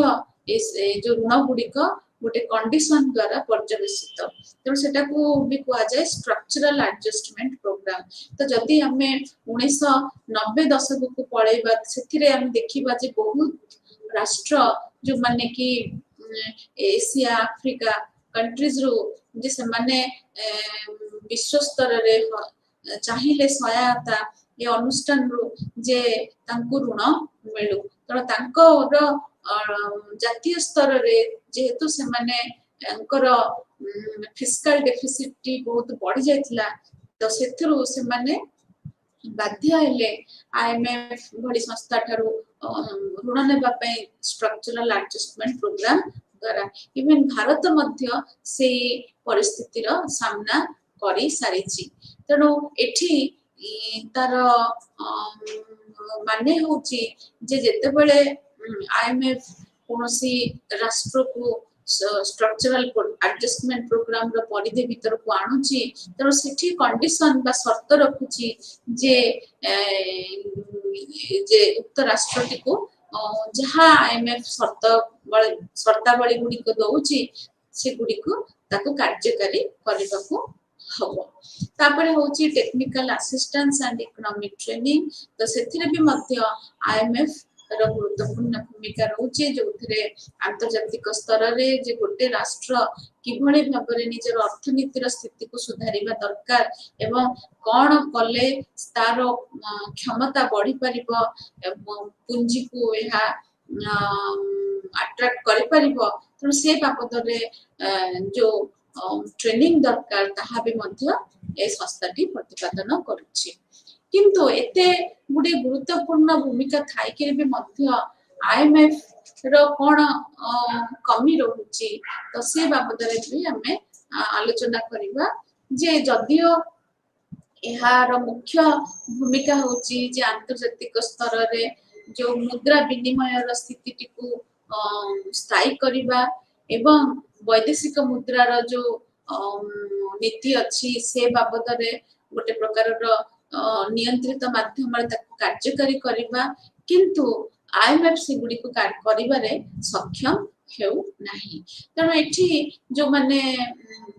जो ऋण गुडिक गोटे कंडीशन द्वारा पर्यवेक्षित तेणु सेटा को भी कहा जाए स्ट्रक्चरल एडजस्टमेंट प्रोग्राम तो जदि हमें 1990 दशक को पळेबा सेथिरे हम देखिबा जे बहुत राष्ट्र जो माने कि एशिया अफ्रीका कंट्रीज रो जे से माने विश्व स्तर रे चाहिए सहायता ये अनुष्ठान रो जे तांको ऋण मिलु तेणु तांको जातीय स्तर रे जेहेतु से माने फिस्कल डेफिसिट बहुत बढ़ी जाइथिला तो सेथरु से माने बाध्य हेले आईएमएफ भली संस्था ठारू ऋण नेबा पई स्ट्रक्चरल एडजस्टमेंट प्रोग्राम द्वारा इवन भारत मध्य से परिस्थितिर सामना करी सारिछि तेणु एठी तार माने होची जे जेते बेले आईएमएफ कोनोसी राष्ट्र को स्ट्रक्चरल एडजस्टमेंट प्रोग्राम रो परिधि भीतर को आणुची तेणु सेठी कंडीशन बा शर्त रखुची जे उक्त राष्ट्रटी को जहाँ आईएमएफ शर्तावली गुड़ी को दौची से गुड़ी को ताको कार्यकारी करबा को हबो तापरे होची technical assistance and economic training तो सेथिरे भी मध्य आईएमएफ रो गुरुत्वपूर्ण भूमिका रहउची जोथिरे अंतर्जातिक स्तर रे जे गोटे राष्ट्र किभଳି भाबरे निजर अर्थनीतिर स्थिति को सुधारिबा दरकार एवं कोन कले तार क्षमता बढ़ी परिबो पूंजी को एहा अट्रैक्ट करि परिबो तो से बाबद रे जो ट्रेनिंग दरकार ताहा भी मध्य ए संस्थाटी प्रतिपादन करूची किंतु एते गुडे गुरुत्वपूर्ण भूमिका थाई के भी मध्य आईएमएफ रो कोन कमी रहउची तो से बाबद रे भी हमें आलोचना करिबा जे जदियो एहार मुख्य भूमिका होची जे अंतर्जातिक स्तर रे जो मुद्रा विनिमय रो स्थिति को स्थायी करिबा एवं वैदेशिक मुद्रा रो जो नीति अछि से बाबद रे गोटे प्रकार रो नियंत्रित माध्यम कार्यकारी करिबा किंतु आईएमएफ से गुडी को करिबारे सक्षम हेउ नाही तेणु एठी जो माने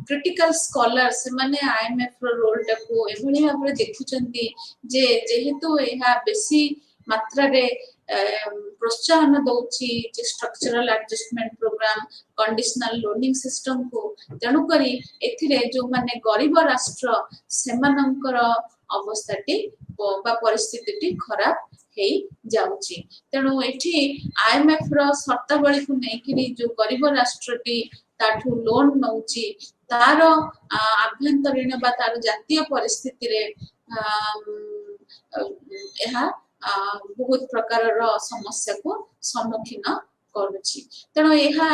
क्रिटिकल स्कॉलर से माने आईएमएफ रो रोल टाको एभली भाबरे देखुचंती जे जेहेतु एहा बेसी मात्रा रे प्रोत्साहन दउची जे structural adjustment programme conditional lending system को तेणु करी एथिरे जो माने गरीब राष्ट्र सेमानंकर अवस्थाटी बा परिस्थिति खराब हे जाउची तेणु एठी आईएमएफ रो शर्तावली को नेकिरी जो गरीब राष्ट्रटी ताठू लोन नउची तार आभ्यंतरीण बा तार जातीय परिस्थिति रे एहा बहुत प्रकार रो समस्या को सम्मुखीन करूची तेणु एहा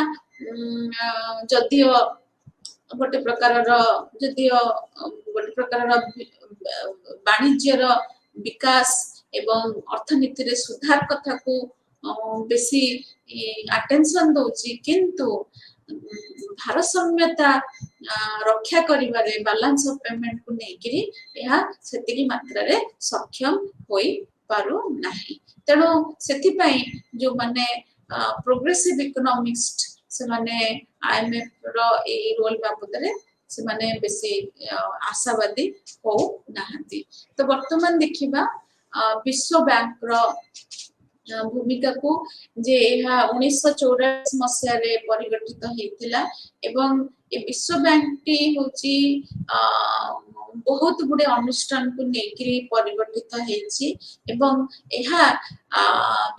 जदियो गोटे प्रकार वाणिज्य रो विकास एवं अर्थनीति रे सुधार कथा को बेसी अटेंशन दउची किंतु भारसाम्यता रक्षा करिबारे बैलेंस ऑफ पेमेंट को नेकिरी एहा सेतिकी मात्रा रे सक्षम होई पारो नाही तेणु सेति पई जो माने प्रोग्रेसिव इकोनॉमिस्ट से माने आईएमएफ रो ए रोल बाबद रे से माने बेसी आशावादी हो नाहंती तो वर्तमान देखिबा विश्व बैंक रो भूमिका को जे एहा 1984 मसिया रे परिगठित हेतिला एवं ए विश्व बैंक टी होची बहुत गुडे अनुष्ठान को नेकरी परिगठित हेछि एवं एहा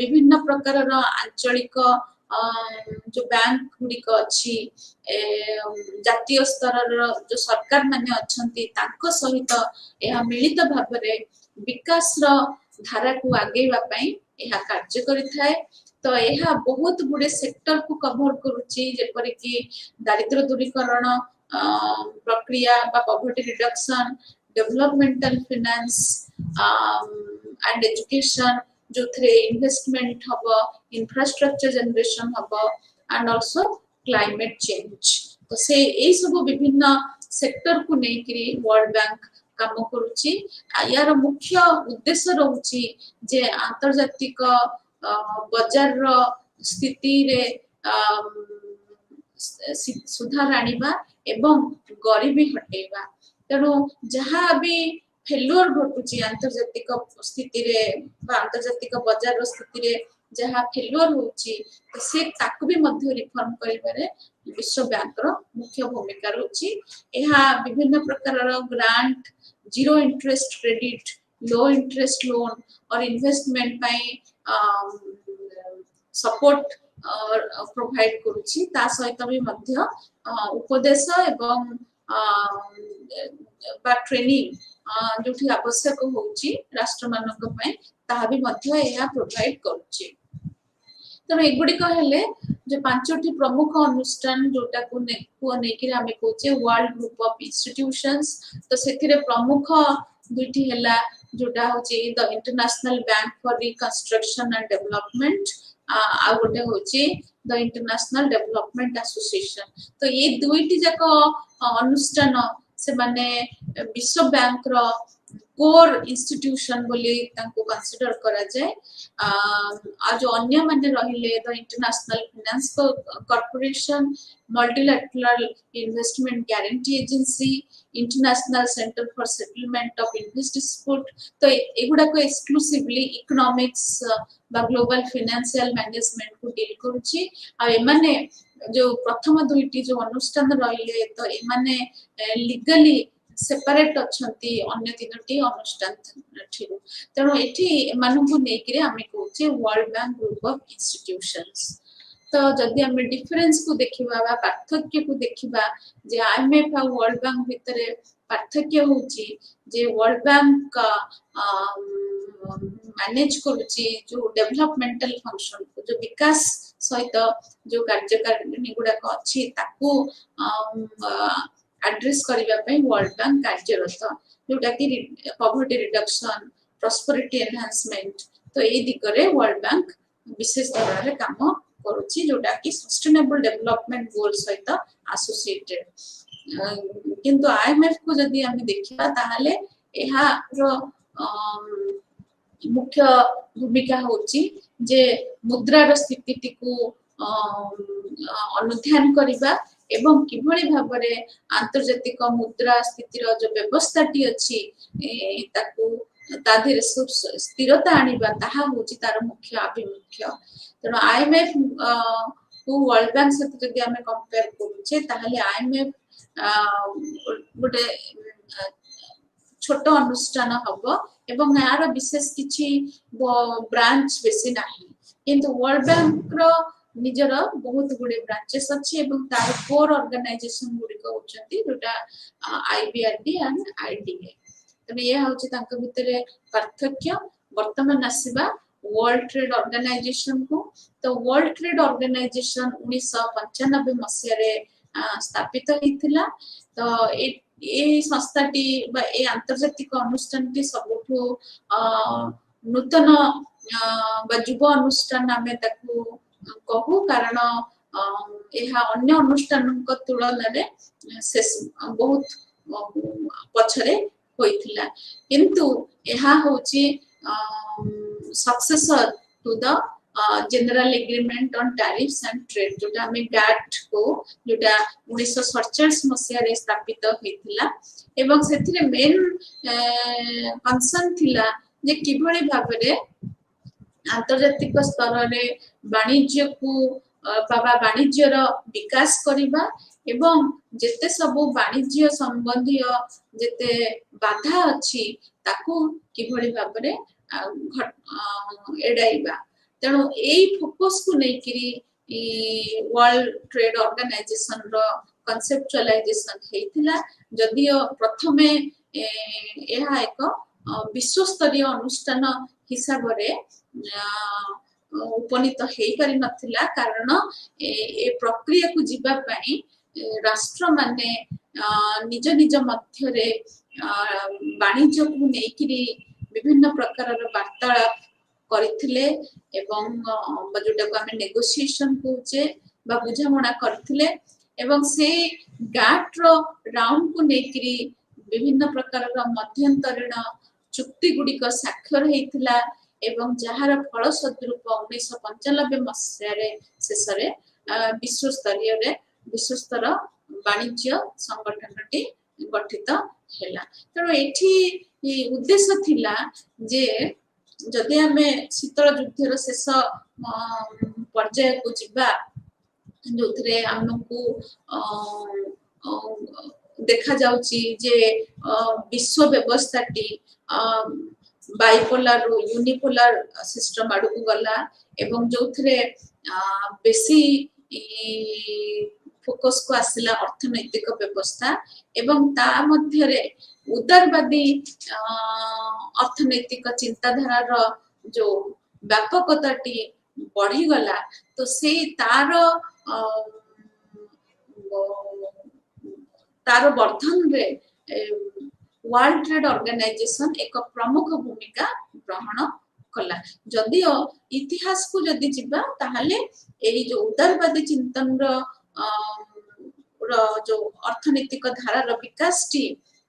विभिन्न प्रकार रो आंचलिक जो बैंक गुडी को अछि जातीय स्तर रो जो सरकार माने अछंती ताको सहित एहा मिलित भाबरे विकास रो धारा को आगेवा पई एहा कार्य करिथाय तो एहा बहुत गुडे सेक्टर को कवर करूची जेपर कि दारिद्र्य दूरीकरण प्रक्रिया बा poverty reduction developmental finance and education जो थ्रे इन्वेस्टमेंट हबो इंफ्रास्ट्रक्चर जनरेशन हबो एंड आल्सो क्लाइमेट चेंज तो से ए सब विभिन्न सेक्टर को नेकरी वर्ल्ड बैंक काम करूची यार मुख्य उद्देश्य रहउची जे अंतर्जातिक बाजार रो स्थिति रे सुधार आनिबा एवं गरीबी हटेबा तेणु जहाँ भी फेल्युअर घटुची अंतर्जातिक स्थिति रे बा अंतर्जातिक बाजार रो स्थिति रे जहाँ फेल्युअर होची तो से ताकु भी मध्य रिफॉर्म करिबारे विश्व बैंक रो मुख्य भूमिका रहउची एहा विभिन्न प्रकार रो grant zero interest credit low interest loan और इन्वेस्टमेंट पाई सपोर्ट प्रोवाइड करुछि ता सहित भी मध्य उपदेश एवं बा ट्रेनिंग जोठी आवश्यक होउछि राष्ट्र मानक पय ताहा भी मध्य एहा प्रोवाइड करुछि। तेणु एगुड़िक हेले जो पांचटी प्रमुख अनुष्ठान जोटा को नेकी आमे कहूचे वर्ल्ड ग्रुप ऑफ इंस्टीट्यूशंस तो सेथिरे प्रमुख दुईटी हेला जोटा होची the International Bank for Reconstruction and Development आ गोटे होची द इंटरनेशनल डेवलपमेंट एसोसिएशन। तो ये दुईटी जाक अनुष्ठान से माने विश्व बैंक रो कोर इंस्टीट्यूशन बोली तांको कंसीडर करा जाए। आ जो अन्य माने रहिले the international finance corporation, multilateral investment guarantee agency, international centre for settlement of invest dispute तो एगुडा को एक्सक्लूसिवली इकोनॉमिक्स बा ग्लोबल फाइनेंशियल मैनेजमेंट को डील करूची। आ एमाने जो प्रथम दुईटी जो अनुष्ठान रहिले तो एमाने लीगली सेपरेट अछंती अन्य तीनोटी अनुष्ठान ठिरु। तेणु एठी एमानकु नेकिरे आमे कहूचे World Bank group of institutions. तो जदि आमे डिफरेंस को देखिबा बा पार्थक्य को देखिबा जे आईएमएफ आ वर्ल्ड बैंक भितरे पार्थक्य होची जे वर्ल्ड बैंक मैनेज करूची जो डेवलपमेंटल फंक्शन को जो विकास सहित जो कार्यकारिणी गुडा को अछि ताकू एड्रेस करिबा पय वर्ल्ड बैंक कार्यरत जोटा कि पॉवर्टी रिडक्शन, प्रॉस्पेरिटी एनहांसमेंट तो ए दिगरे वर्ल्ड बैंक विशेष तरह रे काम करूची जोटा कि सस्टेनेबल डेवलपमेंट गोल सहित एसोसिएटेड। किंतु आईएमएफ को जदि हम देखिबा ताहाले एहा रो मुख्य भूमिका होची जे मुद्रार स्थिति को अनुध्यान करिबा एवं किभଳି भाबरे आंतर्जातिक मुद्रा स्थितिर जो व्यवस्थाटी अछि ताकू ताधीर स्थिरता आनिबा ताहा होची तार मुख्य अभिमुख्य। तेणु आईएमएफ को वर्ल्ड बैंक से जदि हम कंपेयर करूचे ताहाले आईएमएफ गोटे छोट अनुष्ठान हबो एवं यार विशेष किछि ब्रांच बेसी नाही किंतु वर्ल्ड बैंक रो निजर बहुत गुडे ब्रांचेस अछि एवं तार कोर ऑर्गेनाइजेशन गुडी को होचंती जोटा आईबीआरडी एंड आईडीए। तबे ये होची तांक भितरे पार्थक्य। वर्तमान आसीबा वर्ल्ड ट्रेड ऑर्गेनाइजेशन को तो वर्ल्ड ट्रेड ऑर्गेनाइजेशन 1995 मसिया रे स्थापित हिथिला। तो ए संस्थाटी बा ए अंतर्जातिक अनुष्ठानटी सबठु नूतन बा युव अनुष्ठान नामे ताकू कहू कारण एहा अन्य अनुष्ठान तुलन बहुत पछरे होइथिला किंतु एहा होची successor to the general agreement on tariffs and trade जोटा हमें गैट को जोटा 1947 मसिया रे स्थापित होइथिला एवं सेथिरे मेन कंसर्न थिला जे किभଳି भाबरे आंतर्जातिक स्तर रे वाणिज्य को बाबा वाणिज्यर विकास करिबा एवं जेते सब वाणिज्य संबंधी जेते बाधा अछि ताकू किभଳି भाबरे एडाइबा। तेणु एई फोकस को नेकिरी वर्ल्ड ट्रेड ऑर्गेनाइजेशन रो कॉन्सेप्चुअलाइजेशन हेतिला जदियो प्रथमे एहा एक विश्व स्तरीय अनुष्ठान हिसाब रे उपनीत हेई पारि नथिला कारण ए प्रक्रिया को जीवा पई राष्ट्र माने निज निज मध्य रे वाणिज्य को नेकिरी विभिन्न प्रकार वार्तालाप करथिले एवं जोटा को हमें नेगोशिएशन कहूचे बा बुझामणा करथिले एवं से गाट रो राउंड को नेकिरी विभिन्न प्रकार मध्यंतरीण चुक्ति गुडी को स्वाक्षर हेतिला एवं जहार फल सदरूप 1995 मसिया रे शेष रे विश्व स्तर वाणिज्य संगठनटी गठित हैला। तेणु एठी उद्देश्य थिला जे जदि हमें शीतल युद्धर शेष पर्याय को जीवा जोथरे हमको देखा जाउची जे विश्व व्यवस्थाटी बाइपोलार रू यूनिपोलार सिस्टम आड़ को गला एवं जो थे बेसी फोकस को आसला अर्थनैतिक व्यवस्था एवं ता मध्य रे उदारवादी अर्थनैतिक चिंताधारार जो व्यापकताटी बढ़ी गला तो से तार तार वर्धन रे वर्ल्ड ट्रेड ऑर्गेनाइजेशन एक प्रमुख भूमिका ग्रहण कला जदियो इतिहास को जदि जिबा ताहले एई जो उदारवादी चिंतन जो अर्थनैतिक धारार विकास टी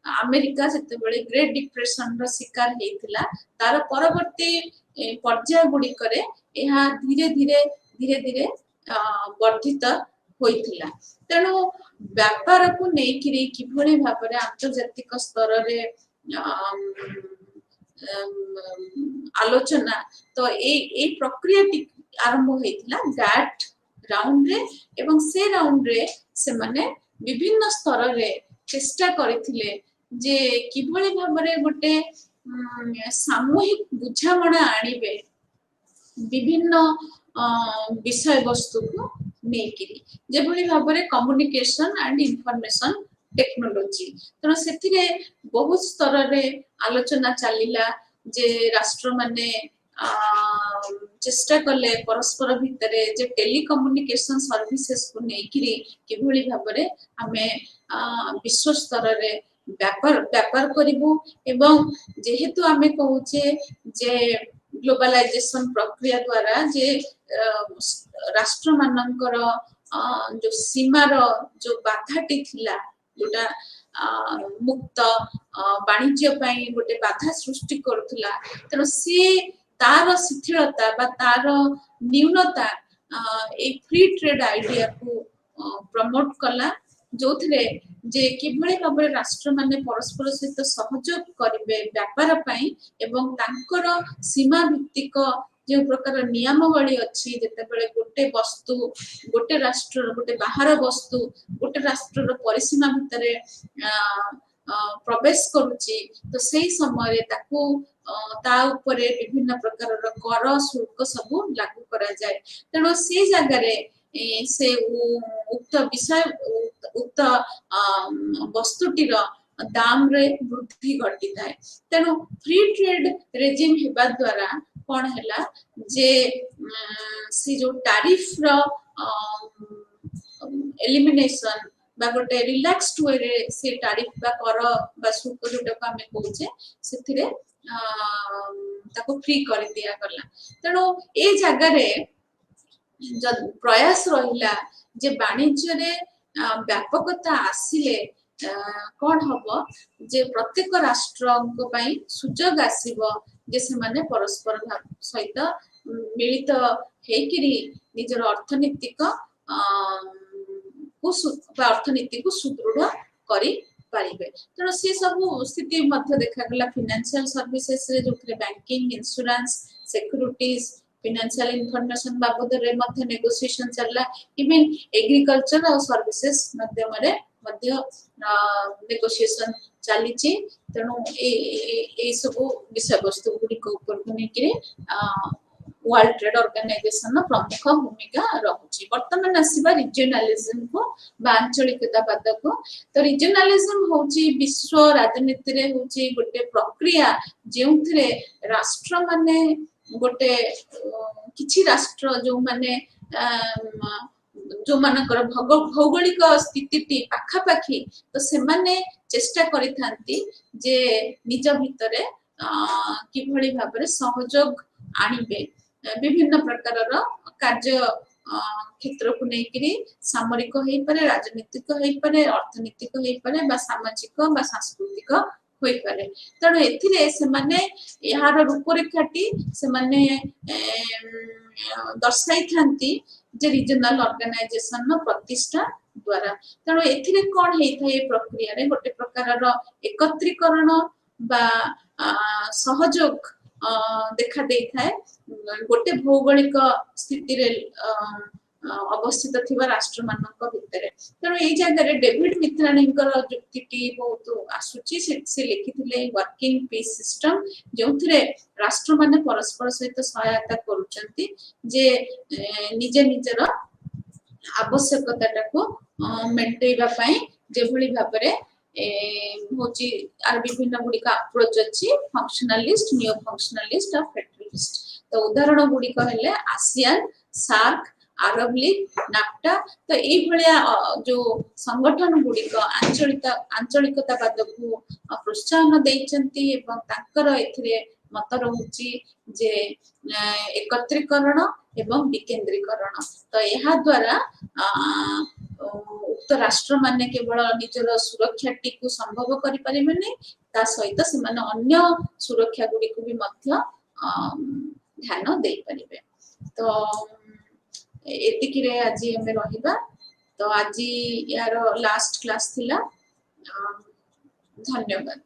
अमेरिका जते बेले ग्रेट डिप्रेशन रो शिकार हेतिला तार परवर्ती पर्याय गुडी करे एहा धीरे धीरे धीरे धीरे वर्धित होइथिला तेणु व्यापार को नेकिरी किभଳି भाबरे अंतर्जातिक स्तर रे आलोचना तो ए प्रक्रिया आरंभ होइथिला गैट राउंड रे एवं से राउंड रे से माने विभिन्न स्तर रे चेष्टा करिथिले जे किभଳି भाबरे गोटे सामूहिक बुझामणा आनिबे विभिन्न विषय वस्तु को नेकिरी जेभଳି भाबरे कम्युनिकेशन एंड इंफॉर्मेशन टेक्नोलॉजी तो सेथिरे बहुत स्तर रे आलोचना चलिला जे राष्ट्र माने चेष्टा कले परस्पर भितरे जे टेलीकम्युनिकेशन सर्विसेस को नेकिरी किभଳି भाबरे हमें विश्व स्तर रे व्यापार करिबु एवं जेहेतु हमें कहूचे जे ग्लोबलाइजेशन प्रक्रिया द्वारा जे राष्ट्र मानकर जो सीमार जो बाधाटी थिला जोटा मुक्त वाणिज्य पई गोटे बाधा सृष्टि करथुला तेनो से तार शिथिलता बा तार न्यूनता ए फ्री ट्रेड आइडिया को प्रमोट कला जो थे जे किभଳି भाबरे राष्ट्र माने परस्पर सहित सहयोग करिवे व्यापार पई एवं तांकर सीमा भित्तिक जो प्रकार नियमावली अच्छी जते बेले गोटे वस्तु गोटे राष्ट्र गोटे बाहर वस्तु गोटे राष्ट्र परिसीमा भितरे प्रवेश करूची तो सही समय ताकू ता उपरे विभिन्न प्रकार कर शुल्क सब लागू करा जाए तेणु से जगह से उक्त विषय उक्त वस्तुटीर दाम रे वृद्धि घटी थाए तेणु फ्री ट्रेड रेजिम हेबा द्वारा कौन हैला जे सी जो टैरिफ रो एलिमिनेशन बा गोटे रिलैक्स्ड वे रे से टैरिफ बा कर बा शुल्क जोटा को हमें कहूचे सेथिरे ताको फ्री कर दिया गला तेणु ए जगह रे जब प्रयास रहिला जे वाणिज्य रे व्यापकता आसिले कौन हबो जे प्रत्येक राष्ट्र को पई सुजोग आसीबो जे से माने परस्पर सहित मिलित हेकिरी निजर अर्थनीतिक अर्थनीति को सुदृढ़ करी पारिबे तेणु से सब स्थिति मध्य देखा गला फाइनेंशियल सर्विसेस रे जो banking insurance securities financial information बाबद रे मध्य नेगोशिएशन चलला इवन एग्रीकल्चर और सर्विसेस माध्यम रे मध्य नेगोशिएशन चली छि तेणु ए सब विषय वस्तु गुडी को ऊपर को नेकि वर्ल्ड ट्रेड ऑर्गेनाइजेशन प्रमुख भूमिका रहुछि वर्तमान आसीबा रीजनलिज्म को आंचलिकतावाद को तो रीजनलिज्म होछि विश्व राजनीति रे होछि गोटे प्रक्रिया जेउथरे राष्ट्र माने गोटे किछि राष्ट्र जो माने जो मानकर भौगोलिक स्थिति पाखा पाखी तो से माने चेष्टा करिथांती जे निज भितरे किभଳି भाबरे सहयोग आनिबे विभिन्न प्रकारर कार्य क्षेत्र को नेकरी सामरिक हेई पारे राजनीतिक हेई पारे अर्थनीतिक हेई पारे बा सामाजिक बा सांस्कृतिक होई पारे तेणु एथिरे से माने यार रूपरेखाटी से माने दर्शाई थांती जे रीजनल ऑर्गेनाइजेशन प्रतिष्ठा द्वारा तेणु एथिरे कोन हेई थाए प्रक्रिया रे गोटे प्रकारर एकत्रीकरण बा सहयोग देखा दे थाए गोटे भौगोलिक स्थिति रे ଅବସ୍ଥିତ ଥିବା ରାଷ୍ଟ୍ର ମାନଙ୍କ ଭିତରେ। ତେଣୁ ଏଇ ଜାଗାରେ ଡେଭିଡ ମିତ୍ରାଣୀଙ୍କର ଯୁକ୍ତିଟି ବହୁତ ଆସୁଛି। ସେ ଲେଖିଥିଲେ ୱାର୍କିଂ ପିସ୍ ସିଷ୍ଟମ, ଯେଉଁଥିରେ ରାଷ୍ଟ୍ରମାନେ ପରସ୍ପର ସହିତ ସହାୟତା କରୁଛନ୍ତି ଯେ ନିଜ ନିଜର ଆବଶ୍ୟକତାଟାକୁ ମେଣ୍ଟେଇବା ପାଇଁ ଯେଭଳି ଭାବରେ ହଉଛି ଆର ବିଭିନ୍ନ ଗୁଡିକ ଆପ୍ରୋଚ ଅଛି, ଫଙ୍କସନାଲିଷ୍ଟ, ନିଓ ଫଙ୍କସନାଲିଷ୍ଟ ଆଉ ଫେଡeraलिस्ट। ତ ଉଦାହରଣ ଗୁଡିକ ହେଲେ ଆସିଆନ, ସାର୍କ, ଆରବ ଲିଗ, ନାଫ୍ଟା। ତ ଏଇଭଳିଆ ଯୋଉ ସଂଗଠନ ଗୁଡିକ ଆଞ୍ଚଳିକତାବାଦକୁ ପ୍ରୋତ୍ସାହନ ଦେଇଛନ୍ତି ଏବଂ ତାଙ୍କର ଏଥିରେ ମତ ରହୁଛି ଯେ ଏକତ୍ରୀକରଣ ଏବଂ ବିକେନ୍ଦ୍ରୀକରଣ। ତ ଏହା ଦ୍ୱାରା ଉକ୍ତ ରାଷ୍ଟ୍ରମାନେ କେବଳ ନିଜର ସୁରକ୍ଷାଟିକୁ ସମ୍ଭବ କରିପାରିବେନି, ତା ସହିତ ସେମାନେ ଅନ୍ୟ ସୁରକ୍ଷା ଗୁଡିକୁ ବି ମଧ୍ୟ ଧ୍ୟାନ ଦେଇପାରିବେ। ତ ଏତିକିରେ ଆଜି ଆମେ ରହିବା। ତ ଆଜି ୟାର ଲାଷ୍ଟ କ୍ଲାସ୍ ଥିଲା। ଧନ୍ୟବାଦ।